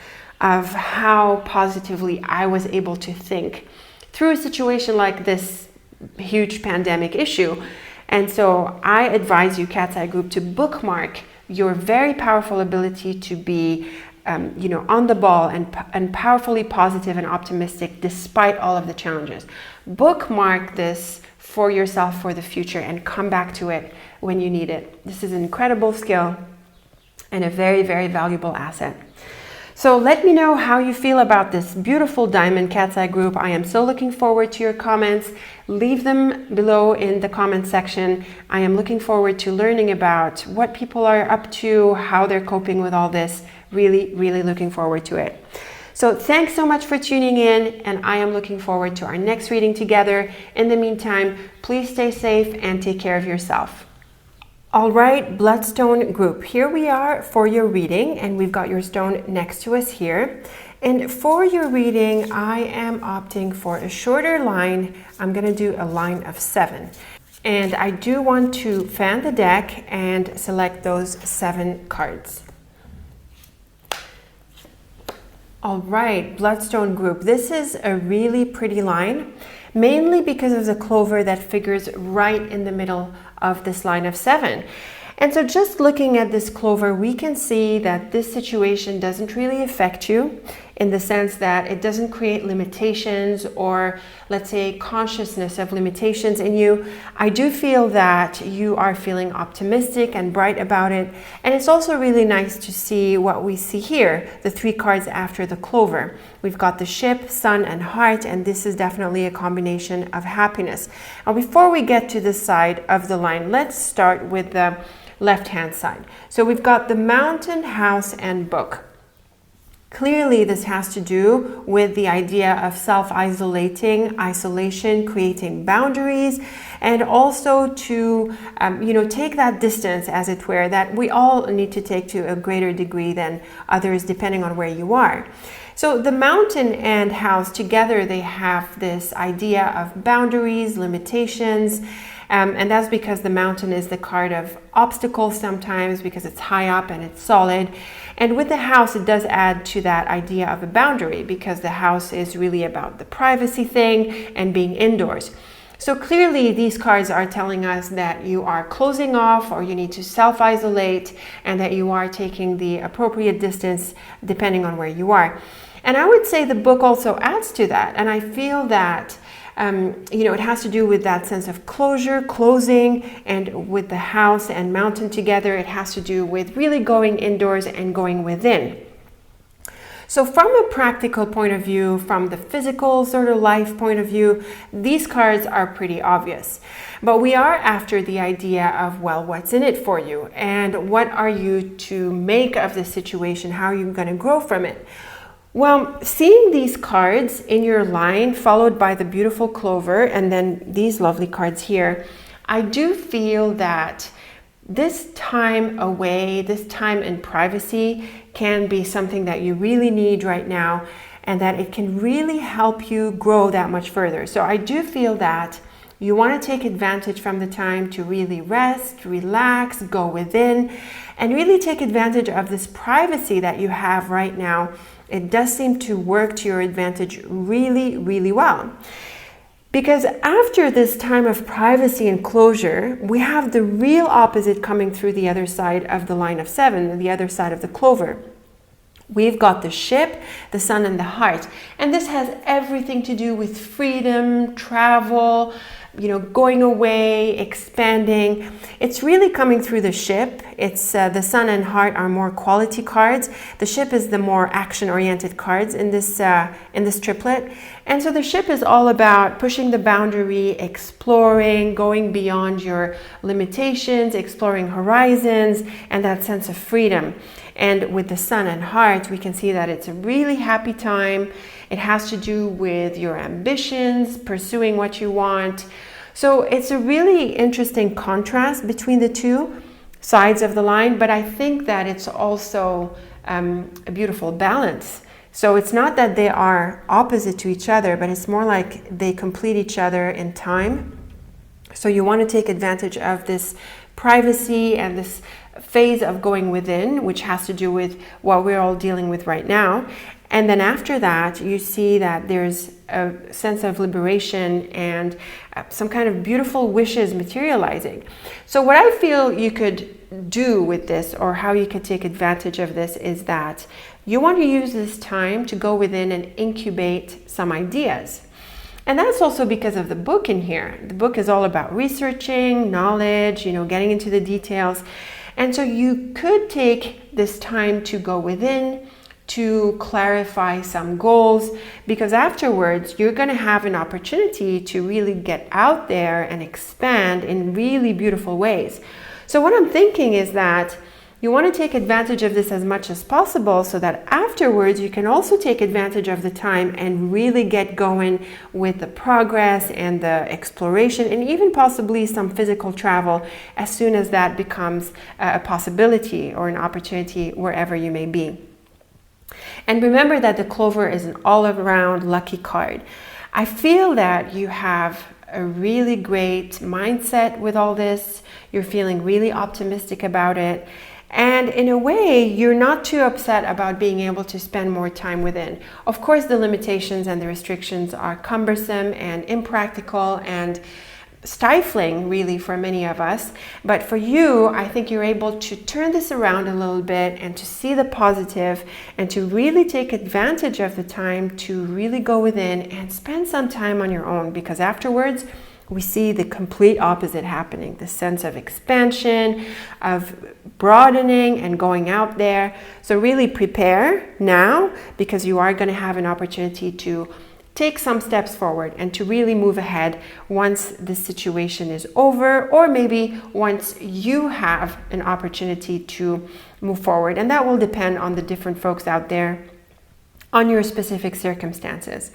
of how positively I was able to think through a situation like this huge pandemic issue. And so I advise you, Cat's Eye group, to bookmark your very powerful ability to be you know, on the ball and powerfully positive and optimistic despite all of the challenges. Bookmark this for yourself for the future and come back to it when you need it. This is an incredible skill and a very, very valuable asset. So let me know how you feel about this beautiful diamond, Cat's Eye group. I am so looking forward to your comments. Leave them below in the comment section. I am looking forward to learning about what people are up to, how they're coping with all this. Really, really looking forward to it. So thanks so much for tuning in, and I am looking forward to our next reading together. In the meantime, please stay safe and take care of yourself. All right, Bloodstone group, here we are for your reading, and we've got your stone next to us here. And for your reading, I am opting for a shorter line. I'm going to do a line of 7. And I do want to fan the deck and select those 7 cards. All right, Bloodstone group, this is a really pretty line, mainly because of the clover that figures right in the middle of this line of 7. And so just looking at this clover, we can see that this situation doesn't really affect you in the sense that it doesn't create limitations or, let's say, consciousness of limitations in you. I do feel that you are feeling optimistic and bright about it. And it's also really nice to see what we see here, the 3 cards after the clover. We've got the ship, sun, and heart, and this is definitely a combination of happiness. Now, before we get to this side of the line, let's start with the left-hand side. So we've got the mountain, house, and book. Clearly, this has to do with the idea of self-isolating, isolation, creating boundaries, and also to, you know, take that distance, as it were, that we all need to take to a greater degree than others, depending on where you are. So the mountain and house together, they have this idea of boundaries, limitations, and that's because the mountain is the card of obstacles sometimes because it's high up and it's solid. And with the house, it does add to that idea of a boundary because the house is really about the privacy thing and being indoors. So clearly these cards are telling us that you are closing off or you need to self-isolate and that you are taking the appropriate distance depending on where you are. And I would say the book also adds to that. And I feel that you know, it has to do with that sense of closure, closing, and with the house and mountain together, it has to do with really going indoors and going within. So from a practical point of view, from the physical sort of life point of view, these cards are pretty obvious. But we are after the idea of, well, what's in it for you? And what are you to make of the situation? How are you going to grow from it? Well, seeing these cards in your line, followed by the beautiful clover, and then these lovely cards here, I do feel that this time away, this time in privacy can be something that you really need right now, and that it can really help you grow that much further. So I do feel that you want to take advantage from the time to really rest, relax, go within, and really take advantage of this privacy that you have right now. It does seem to work to your advantage really, really well. Because after this time of privacy and closure, we have the real opposite coming through the other side of the line of 7, the other side of the clover. We've got the ship, the sun, and the heart. And this has everything to do with freedom, travel, going away, expanding. It's really coming through the ship. It's the sun and heart are more quality cards. The ship is the more action-oriented cards in this triplet. And so the ship is all about pushing the boundary, exploring, going beyond your limitations, exploring horizons, and that sense of freedom. And with the sun and heart, we can see that it's a really happy time. It has to do with your ambitions, pursuing what you want. So it's a really interesting contrast between the two sides of the line, but I think that it's also a beautiful balance. So it's not that they are opposite to each other, but it's more like they complete each other in time. So you want to take advantage of this privacy and this phase of going within, which has to do with what we're all dealing with right now. And then after that, you see that there's a sense of liberation and some kind of beautiful wishes materializing. So what I feel you could do with this, or how you could take advantage of this, is that you want to use this time to go within and incubate some ideas. And that's also because of the book in here. The book is all about researching, knowledge, getting into the details. And so you could take this time to go within, to clarify some goals, because afterwards you're going to have an opportunity to really get out there and expand in really beautiful ways. So what I'm thinking is that you want to take advantage of this as much as possible, so that afterwards you can also take advantage of the time and really get going with the progress and the exploration, and even possibly some physical travel as soon as that becomes a possibility or an opportunity wherever you may be. And remember that the clover is an all-around lucky card. I feel that you have a really great mindset with all this. You're feeling really optimistic about it. And in a way, you're not too upset about being able to spend more time within. Of course, the limitations and the restrictions are cumbersome and impractical and stifling, really, for many of us. But for you, I think you're able to turn this around a little bit and to see the positive and to really take advantage of the time to really go within and spend some time on your own, because afterwards, we see the complete opposite happening, the sense of expansion, of broadening and going out there. So really prepare now, because you are going to have an opportunity to take some steps forward and to really move ahead once the situation is over, or maybe once you have an opportunity to move forward. And that will depend on the different folks out there, on your specific circumstances.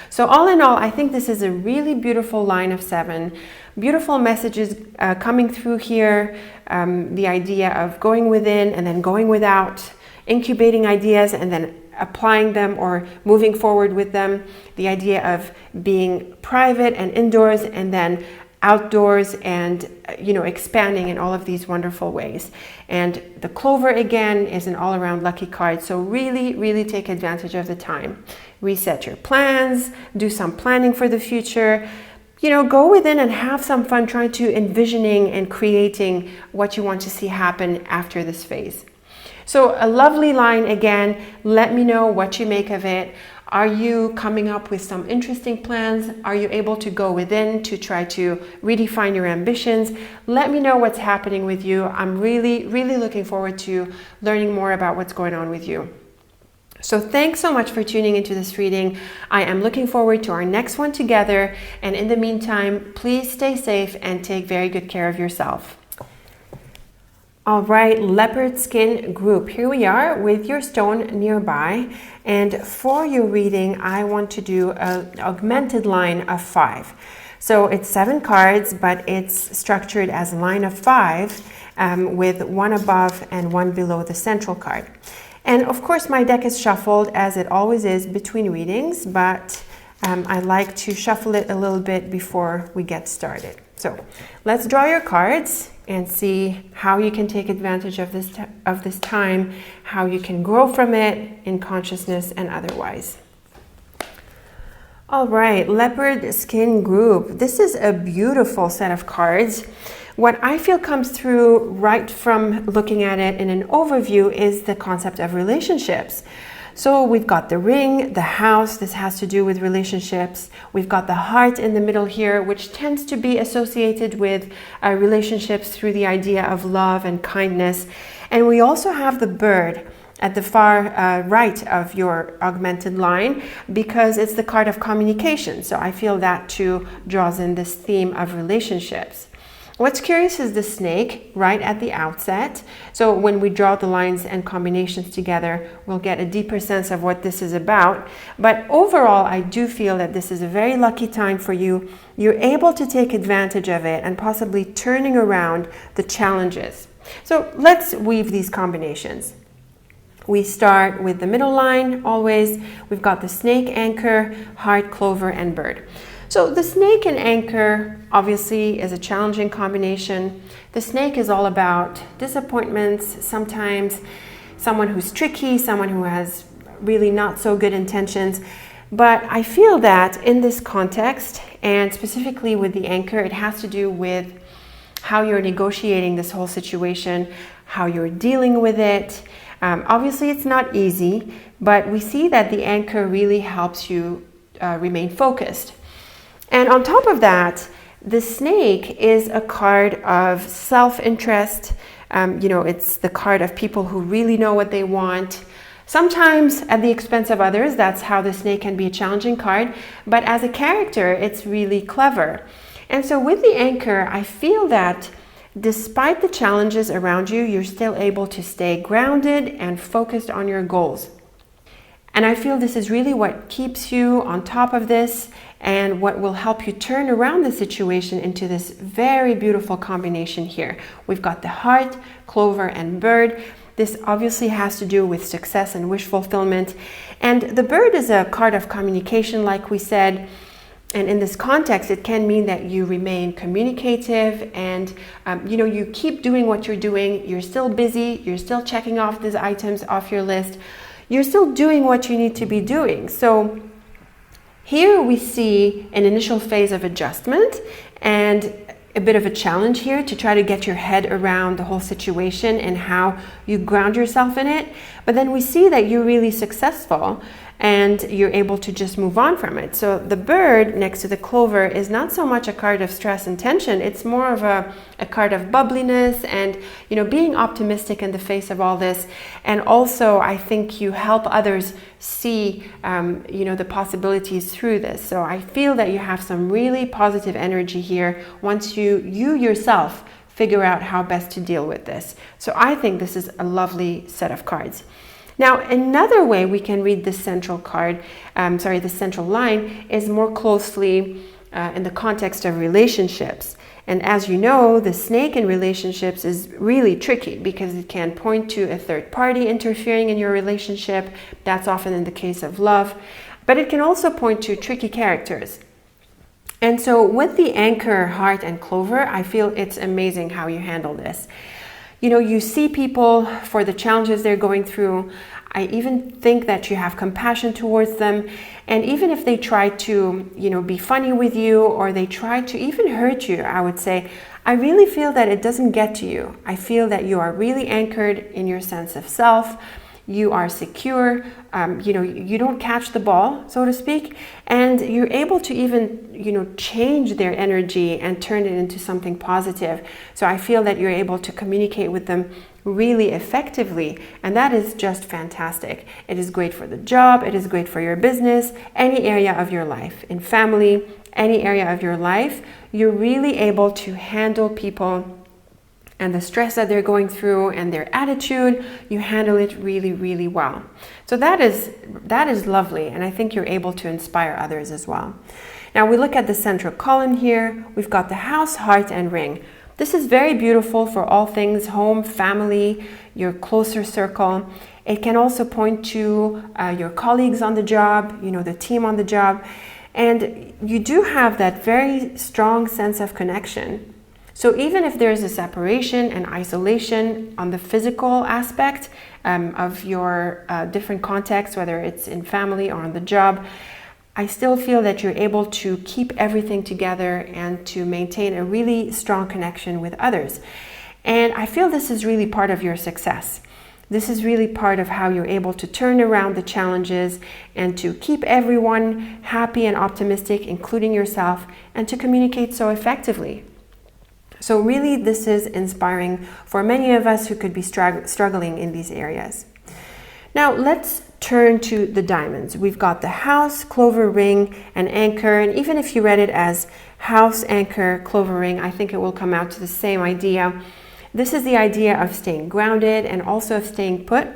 So all in all, I think this is a really beautiful line of 7. Beautiful messages coming through here. The idea of going within and then going without, incubating ideas and then applying them or moving forward with them. The idea of being private and indoors and then outdoors and expanding in all of these wonderful ways. And the clover again is an all-around lucky card, so really take advantage of the time. Reset your plans, do some planning for the future, go within and have some fun trying to envisioning and creating what you want to see happen after this phase. So a lovely line again. Let me know what you make of it. Are you coming up with some interesting plans? Are you able to go within to try to redefine your ambitions? Let me know what's happening with you. I'm really looking forward to learning more about what's going on with you. So thanks so much for tuning into this reading. I am looking forward to our next one together. And in the meantime, please stay safe and take very good care of yourself. All right, Leopard Skin group. Here we are with your stone nearby. And for your reading, I want to do an augmented line of 5. So it's 7 cards, but it's structured as a line of 5 with 1 above and 1 below the central card. And of course, my deck is shuffled as it always is between readings, but I like to shuffle it a little bit before we get started. So let's draw your cards and see how you can take advantage of this time, how you can grow from it in consciousness and otherwise. All right, Leopard Skin group. This is a beautiful set of cards. What I feel comes through right from looking at it in an overview is the concept of relationships. So we've got the ring, the house, this has to do with relationships. We've got the heart in the middle here, which tends to be associated with relationships through the idea of love and kindness. And we also have the bird at the far right of your augmented line, because it's the card of communication. So I feel that too draws in this theme of relationships. What's curious is the snake right at the outset. So when we draw the lines and combinations together, we'll get a deeper sense of what this is about. But overall, I do feel that this is a very lucky time for you. You're able to take advantage of it and possibly turning around the challenges. So let's weave these combinations. We start with the middle line always. We've got the snake, anchor, heart, clover, and bird. So the snake and anchor obviously is a challenging combination. The snake is all about disappointments, sometimes someone who's tricky, someone who has really not so good intentions. But I feel that in this context, and specifically with the anchor, it has to do with how you're negotiating this whole situation, how you're dealing with it. Obviously, it's not easy, but we see that the anchor really helps you remain focused. And on top of that, the snake is a card of self-interest. It's the card of people who really know what they want. Sometimes at the expense of others, that's how the snake can be a challenging card. But as a character, it's really clever. And so with the anchor, I feel that despite the challenges around you, you're still able to stay grounded and focused on your goals. And I feel this is really what keeps you on top of this and what will help you turn around the situation into this very beautiful combination here. We've got the heart, clover, and bird. This obviously has to do with success and wish fulfillment. And the bird is a card of communication, like we said. And in this context, it can mean that you remain communicative and, you keep doing what you're doing. You're still busy. You're still checking off these items off your list. You're still doing what you need to be doing. So here we see an initial phase of adjustment and a bit of a challenge here to try to get your head around the whole situation and how you ground yourself in it. But then we see that you're really successful and you're able to just move on from it. So the bird next to the clover is not so much a card of stress and tension. It's more of a card of bubbliness and, being optimistic in the face of all this. And also, I think you help others see, the possibilities through this. So I feel that you have some really positive energy here once you yourself figure out how best to deal with this. So I think this is a lovely set of cards. Now, another way we can read this central card, the central line, is more closely in the context of relationships. And as you know, the snake in relationships is really tricky because it can point to a third party interfering in your relationship. That's often in the case of love. But it can also point to tricky characters. And so with the anchor, heart, and clover, I feel it's amazing how you handle this. You see people for the challenges they're going through. I even think that you have compassion towards them. And even if they try to, be funny with you or they try to even hurt you, I would say, I really feel that it doesn't get to you. I feel that you are really anchored in your sense of self. You are secure, you don't catch the ball, so to speak, and you're able to even, change their energy and turn it into something positive. So I feel that you're able to communicate with them really effectively, and that is just fantastic. It is great for the job, it is great for your business, any area of your life, in family, any area of your life. You're really able to handle people and the stress that they're going through and their attitude. You handle it really, really well. So that is lovely, and I think you're able to inspire others as well. Now we look at the central column here. We've got the house, heart, and ring. This is very beautiful for all things home, family, your closer circle. It can also point to your colleagues on the job, the team on the job. And you do have that very strong sense of connection. So even if there's a separation and isolation on the physical aspect of your different contexts, whether it's in family or on the job, I still feel that you're able to keep everything together and to maintain a really strong connection with others. And I feel this is really part of your success. This is really part of how you're able to turn around the challenges and to keep everyone happy and optimistic, including yourself, and to communicate so effectively. So really, this is inspiring for many of us who could be struggling in these areas. Now let's turn to the diamonds. We've got the house, clover ring, and anchor. And even if you read it as house, anchor, clover ring, I think it will come out to the same idea. This is the idea of staying grounded and also of staying put.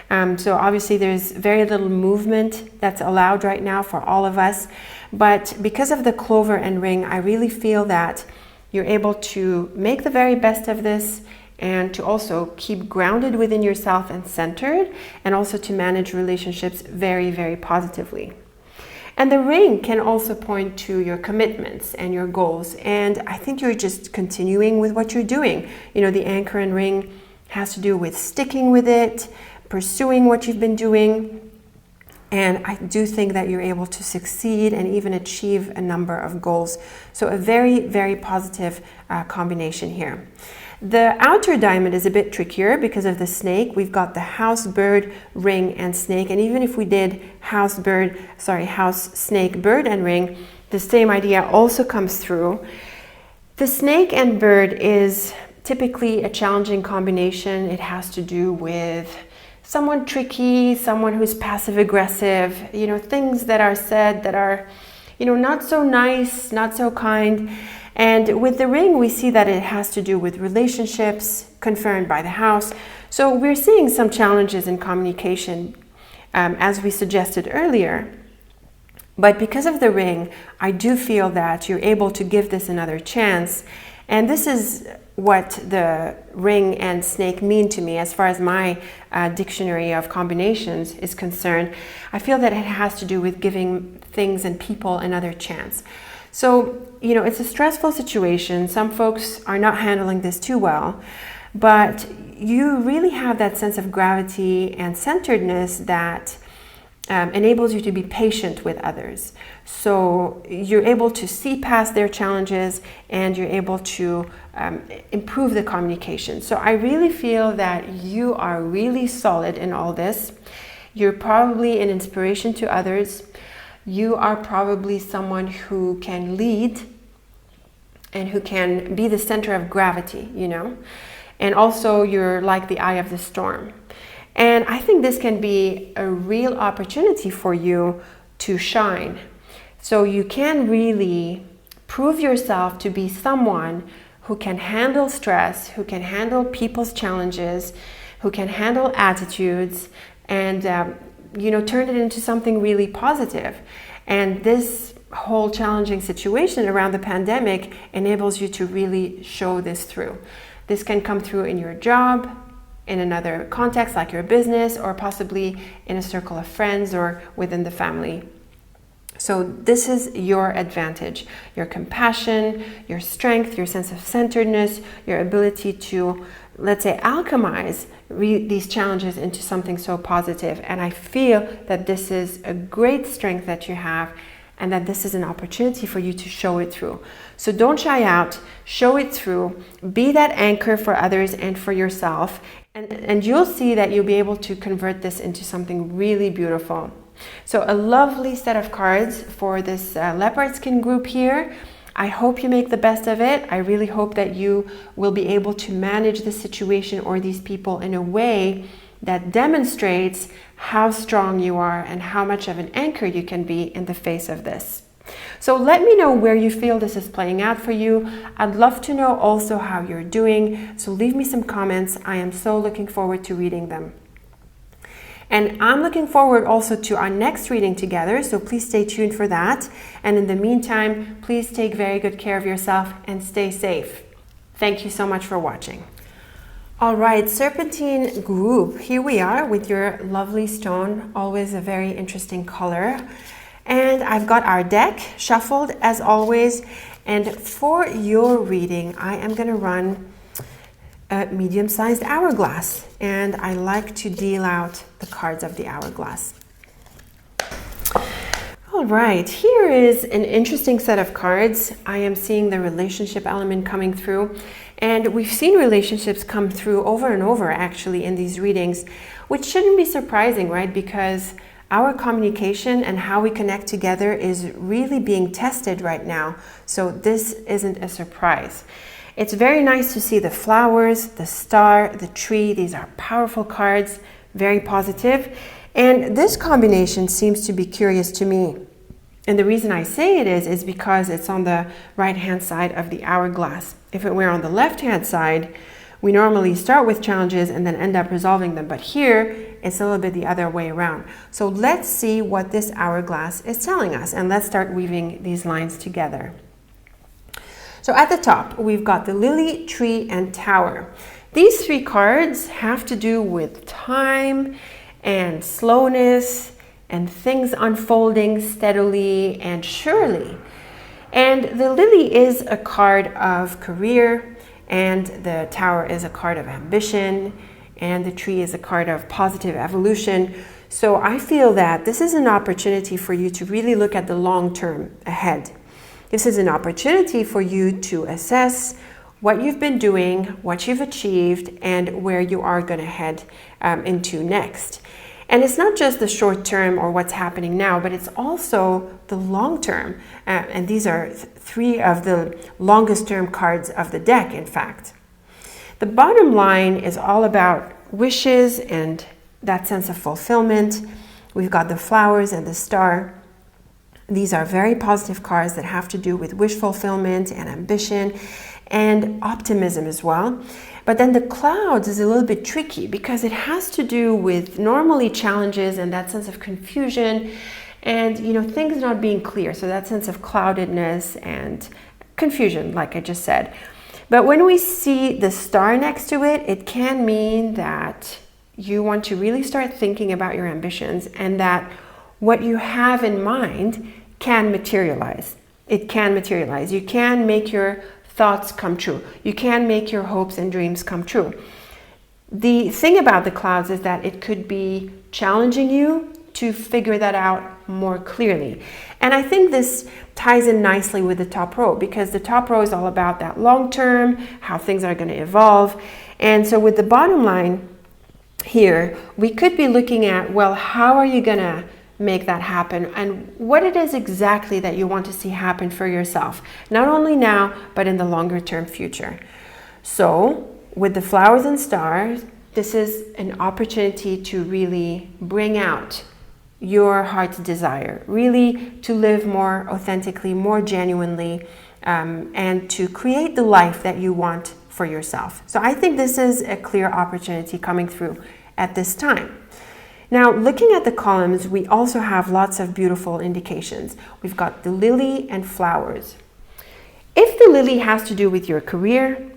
So obviously there's very little movement that's allowed right now for all of us. But because of the clover and ring, I really feel that you're able to make the very best of this and to also keep grounded within yourself and centered, and also to manage relationships very, very positively. And the ring can also point to your commitments and your goals. And I think you're just continuing with what you're doing. The anchor and ring has to do with sticking with it, pursuing what you've been doing. And I do think that you're able to succeed and even achieve a number of goals. So a very, very positive combination here. The outer diamond is a bit trickier because of the snake. We've got the house, bird, ring, and snake. And even if we did house, snake, bird, and ring, the same idea also comes through. The snake and bird is typically a challenging combination. It has to do with someone tricky, someone who's passive aggressive, things that are said that are, not so nice, not so kind. And with the ring, we see that it has to do with relationships confirmed by the house. So we're seeing some challenges in communication, as we suggested earlier. But because of the ring, I do feel that you're able to give this another chance. And this is what the ring and snake mean to me as far as my dictionary of combinations is concerned. I feel that it has to do with giving things and people another chance. So, it's a stressful situation. Some folks are not handling this too well, but you really have that sense of gravity and centeredness that enables you to be patient with others. So you're able to see past their challenges and you're able to improve the communication. So I really feel that you are really solid in all this. You're probably an inspiration to others. You are probably someone who can lead and who can be the center of gravity, And also you're like the eye of the storm. And I think this can be a real opportunity for you to shine. So you can really prove yourself to be someone who can handle stress, who can handle people's challenges, who can handle attitudes, and turn it into something really positive. And this whole challenging situation around the pandemic enables you to really show this through. This can come through in your job, in another context like your business, or possibly in a circle of friends or within the family. So this is your advantage, your compassion, your strength, your sense of centeredness, your ability to, let's say, alchemize these challenges into something so positive. And I feel that this is a great strength that you have, and that this is an opportunity for you to show it through. So don't shy out, show it through, be that anchor for others and for yourself, and you'll see that you'll be able to convert this into something really beautiful. So a lovely set of cards for this Leopard Skin group here. I hope you make the best of it. I really hope that you will be able to manage the situation or these people in a way that demonstrates how strong you are and how much of an anchor you can be in the face of this. So let me know where you feel this is playing out for you. I'd love to know also how you're doing. So leave me some comments. I am so looking forward to reading them. And I'm looking forward also to our next reading together, so please stay tuned for that. And in the meantime, please take very good care of yourself and stay safe. Thank you so much for watching. All right, Serpentine group, here we are with your lovely stone, always a very interesting color. And I've got our deck shuffled as always. And for your reading, I am going to run a medium-sized hourglass, and I like to deal out the cards of the hourglass. All right, here is an interesting set of cards. I am seeing the relationship element coming through, and we've seen relationships come through over and over actually in these readings, which shouldn't be surprising, right? Because our communication and how we connect together is really being tested right now, so this isn't a surprise. It's very nice to see the flowers, the star, the tree. These are powerful cards, very positive. And this combination seems to be curious to me. And the reason I say it is because it's on the right-hand side of the hourglass. If it were on the left-hand side, we normally start with challenges and then end up resolving them. But here, it's a little bit the other way around. So let's see what this hourglass is telling us. And let's start weaving these lines together. So at the top, we've got the lily, tree, and tower. These three cards have to do with time and slowness and things unfolding steadily and surely. And the lily is a card of career, and the tower is a card of ambition, and the tree is a card of positive evolution. So I feel that this is an opportunity for you to really look at the long term ahead. This is an opportunity for you to assess what you've been doing, what you've achieved, and where you are going to head into next. And it's not just the short term or what's happening now, but it's also the long term. And these are three of the longest term cards of the deck, in fact. The bottom line is all about wishes and that sense of fulfillment. We've got the flowers and the star. These are very positive cards that have to do with wish fulfillment and ambition and optimism as well. But then the clouds is a little bit tricky because it has to do with normally challenges and that sense of confusion and, things not being clear. So that sense of cloudedness and confusion, like I just said. But when we see the star next to it, it can mean that you want to really start thinking about your ambitions and that what you have in mind can materialize. It can materialize. You can make your thoughts come true. You can make your hopes and dreams come true. The thing about the clouds is that it could be challenging you to figure that out more clearly. And I think this ties in nicely with the top row because the top row is all about that long term, how things are going to evolve. And so with the bottom line here, we could be looking at, well, how are you going to make that happen and what it is exactly that you want to see happen for yourself, not only now, but in the longer term future. So with the flowers and stars, this is an opportunity to really bring out your heart's desire, really to live more authentically, more genuinely, and to create the life that you want for yourself. So I think this is a clear opportunity coming through at this time. Now, looking at the columns, we also have lots of beautiful indications. We've got the lily and flowers. If the lily has to do with your career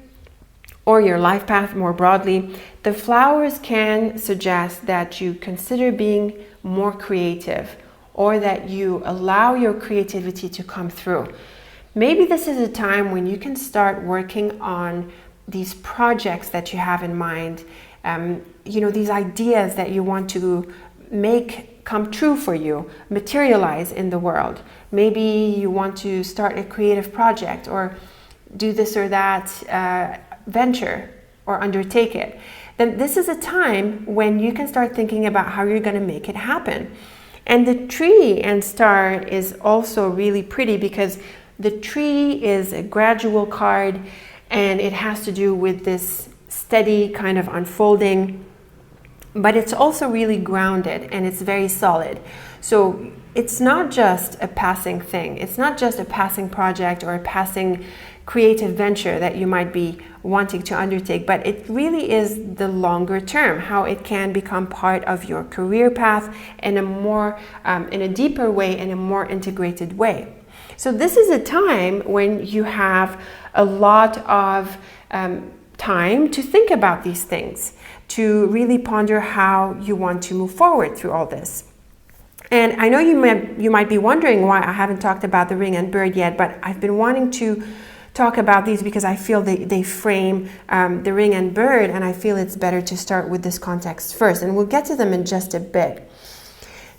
or your life path more broadly, the flowers can suggest that you consider being more creative or that you allow your creativity to come through. Maybe this is a time when you can start working on these projects that you have in mind, these ideas that you want to make come true for you, materialize in the world. Maybe you want to start a creative project or do this or that venture or undertake it. Then this is a time when you can start thinking about how you're going to make it happen. And the tree and star is also really pretty because The tree is a gradual card, and it has to do with this steady kind of unfolding, but it's also really grounded and it's very solid. So it's not just a passing thing. It's not just a passing project or a passing creative venture that you might be wanting to undertake, but it really is the longer term, how it can become part of your career path in a deeper way, in a more integrated way. So this is a time when you have a lot of time to think about these things, to really ponder how you want to move forward through all this. And I know you might be wondering why I haven't talked about the ring and bird yet, but I've been wanting to talk about these because I feel they frame the ring and bird, and I feel it's better to start with this context first, and we'll get to them in just a bit.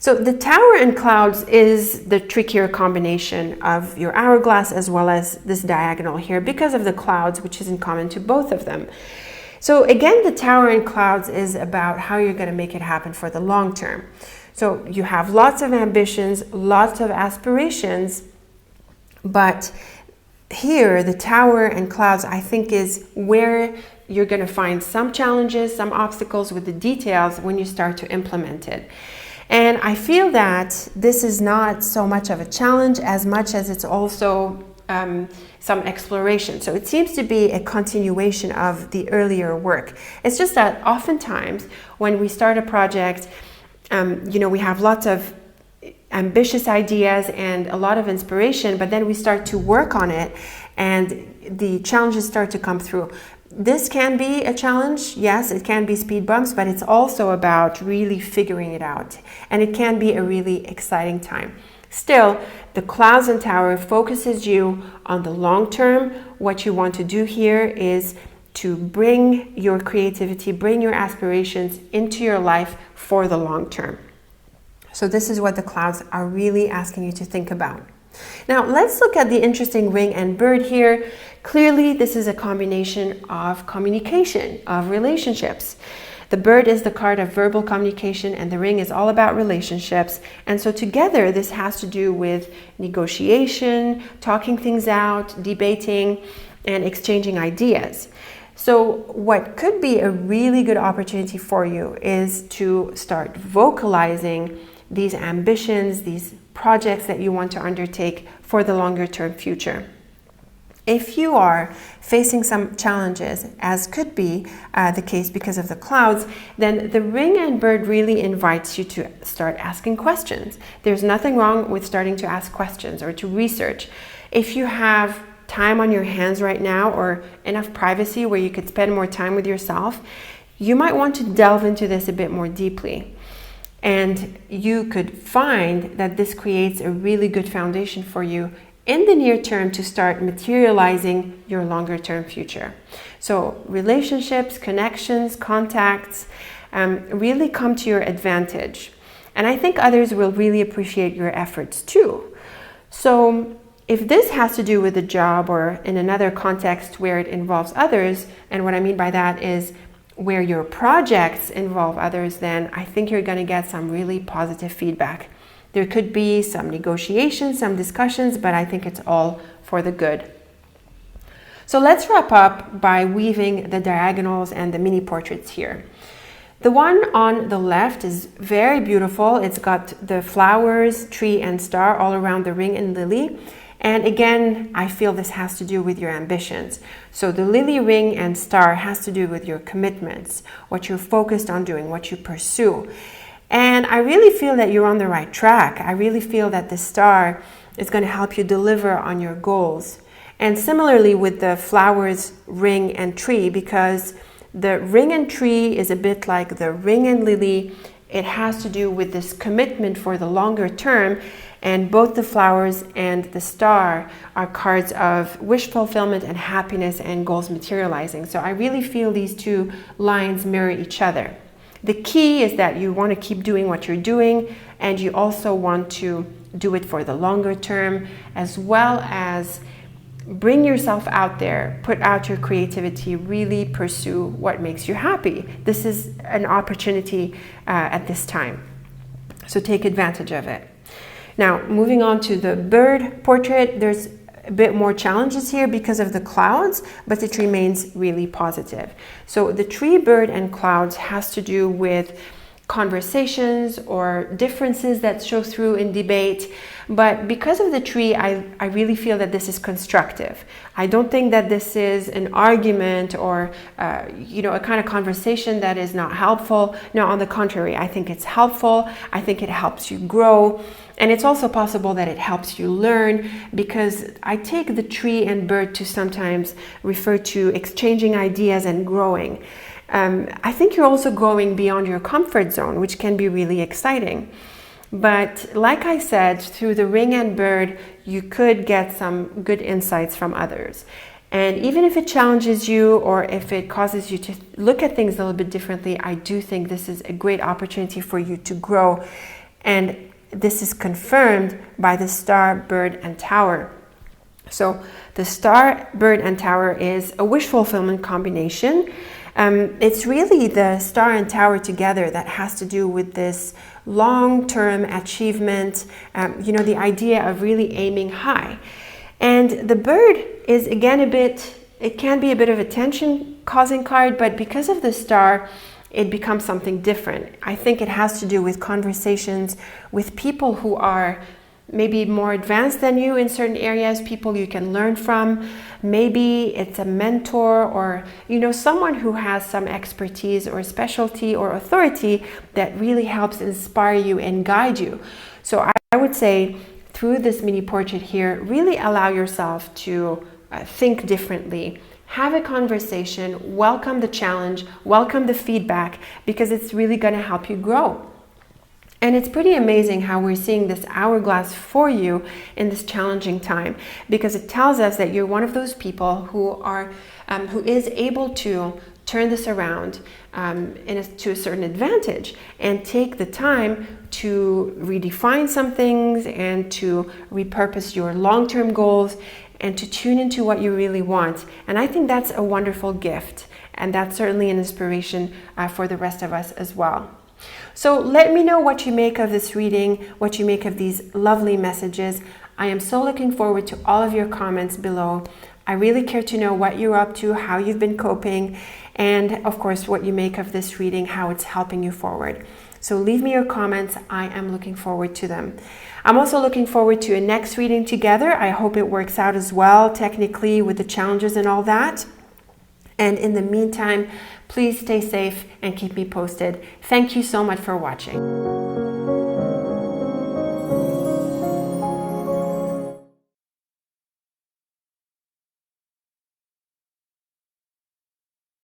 So the tower and clouds is the trickier combination of your hourglass as well as this diagonal here because of the clouds, which is in common to both of them. So again, the tower and clouds is about how you're going to make it happen for the long term. So you have lots of ambitions, lots of aspirations, but here the tower and clouds, I think, is where you're going to find some challenges, some obstacles with the details when you start to implement it. And I feel that this is not so much of a challenge as much as it's also some exploration. So it seems to be a continuation of the earlier work. It's just that oftentimes when we start a project, we have lots of ambitious ideas and a lot of inspiration, but then we start to work on it and the challenges start to come through. This can be a challenge, yes, it can be speed bumps, but it's also about really figuring it out, and it can be a really exciting time. Still, the clouds and tower focuses you on the long term. What you want to do here is to bring your creativity, bring your aspirations into your life for the long term. So this is what the clouds are really asking you to think about. Now let's look at the interesting ring and bird here. Clearly, this is a combination of communication, of relationships. The bird is the card of verbal communication and the ring is all about relationships. And so together, this has to do with negotiation, talking things out, debating, and exchanging ideas. So what could be a really good opportunity for you is to start vocalizing these ambitions, these projects that you want to undertake for the longer term future. If you are facing some challenges, as could be the case because of the clouds, then the ring and bird really invites you to start asking questions. There's nothing wrong with starting to ask questions or to research. If you have time on your hands right now or enough privacy where you could spend more time with yourself, you might want to delve into this a bit more deeply. And you could find that this creates a really good foundation for you in the near term to start materializing your longer term future. So relationships, connections, contacts really come to your advantage. And I think others will really appreciate your efforts too. So if this has to do with a job or in another context where it involves others, and what I mean by that is where your projects involve others, then I think you're going to get some really positive feedback. There could be some negotiations, some discussions, but I think it's all for the good. So let's wrap up by weaving the diagonals and the mini portraits here. The one on the left is very beautiful. It's got the flowers, tree, and star all around the ring and lily. And again, I feel this has to do with your ambitions. So the lily, ring, and star has to do with your commitments, what you're focused on doing, what you pursue. And I really feel that you're on the right track. I really feel that the star is going to help you deliver on your goals. And similarly with the flowers, ring, and tree, because the ring and tree is a bit like the ring and lily. It has to do with this commitment for the longer term. And both the flowers and the star are cards of wish fulfillment and happiness and goals materializing. So I really feel these two lines mirror each other. The key is that you want to keep doing what you're doing, and you also want to do it for the longer term, as well as bring yourself out there, put out your creativity, really pursue what makes you happy. This is an opportunity at this time. So take advantage of it. Now, moving on to the bird portrait, there's a bit more challenges here because of the clouds, but it remains really positive. So the tree, bird, and clouds has to do with conversations or differences that show through in debate. But because of the tree, I really feel that this is constructive. I don't think that this is an argument or a kind of conversation that is not helpful. No, on the contrary, I think it's helpful. I think it helps you grow. And it's also possible that it helps you learn, because I take the tree and bird to sometimes refer to exchanging ideas and growing. I think you're also growing beyond your comfort zone, which can be really exciting. But like I said, through the ring and bird, you could get some good insights from others. And even if it challenges you or if it causes you to look at things a little bit differently, I do think this is a great opportunity for you to grow. And this is confirmed by the star, bird, and tower. So the star, bird, and tower is a wish fulfillment combination. It's really the star and tower together that has to do with this long-term achievement, the idea of really aiming high. And the bird is again it can be a bit of a tension-causing card, but because of the star, it becomes something different. I think it has to do with conversations with people who are maybe more advanced than you in certain areas, people you can learn from. Maybe it's a mentor or, someone who has some expertise or specialty or authority that really helps inspire you and guide you. So I would say through this mini portrait here, really allow yourself to think differently. Have a conversation, welcome the challenge, welcome the feedback, because it's really going to help you grow. And it's pretty amazing how we're seeing this hourglass for you in this challenging time, because it tells us that you're one of those people who is able to turn this around to a certain advantage and take the time to redefine some things and to repurpose your long-term goals and to tune into what you really want. And I think that's a wonderful gift, and that's certainly an inspiration for the rest of us as well. So let me know what you make of this reading, what you make of these lovely messages. I am so looking forward to all of your comments below. I really care to know what you're up to, how you've been coping, and of course what you make of this reading, how it's helping you forward. So leave me your comments. I am looking forward to them. I'm also looking forward to a next reading together. I hope it works out as well, technically, with the challenges and all that. And in the meantime, please stay safe and keep me posted. Thank you so much for watching.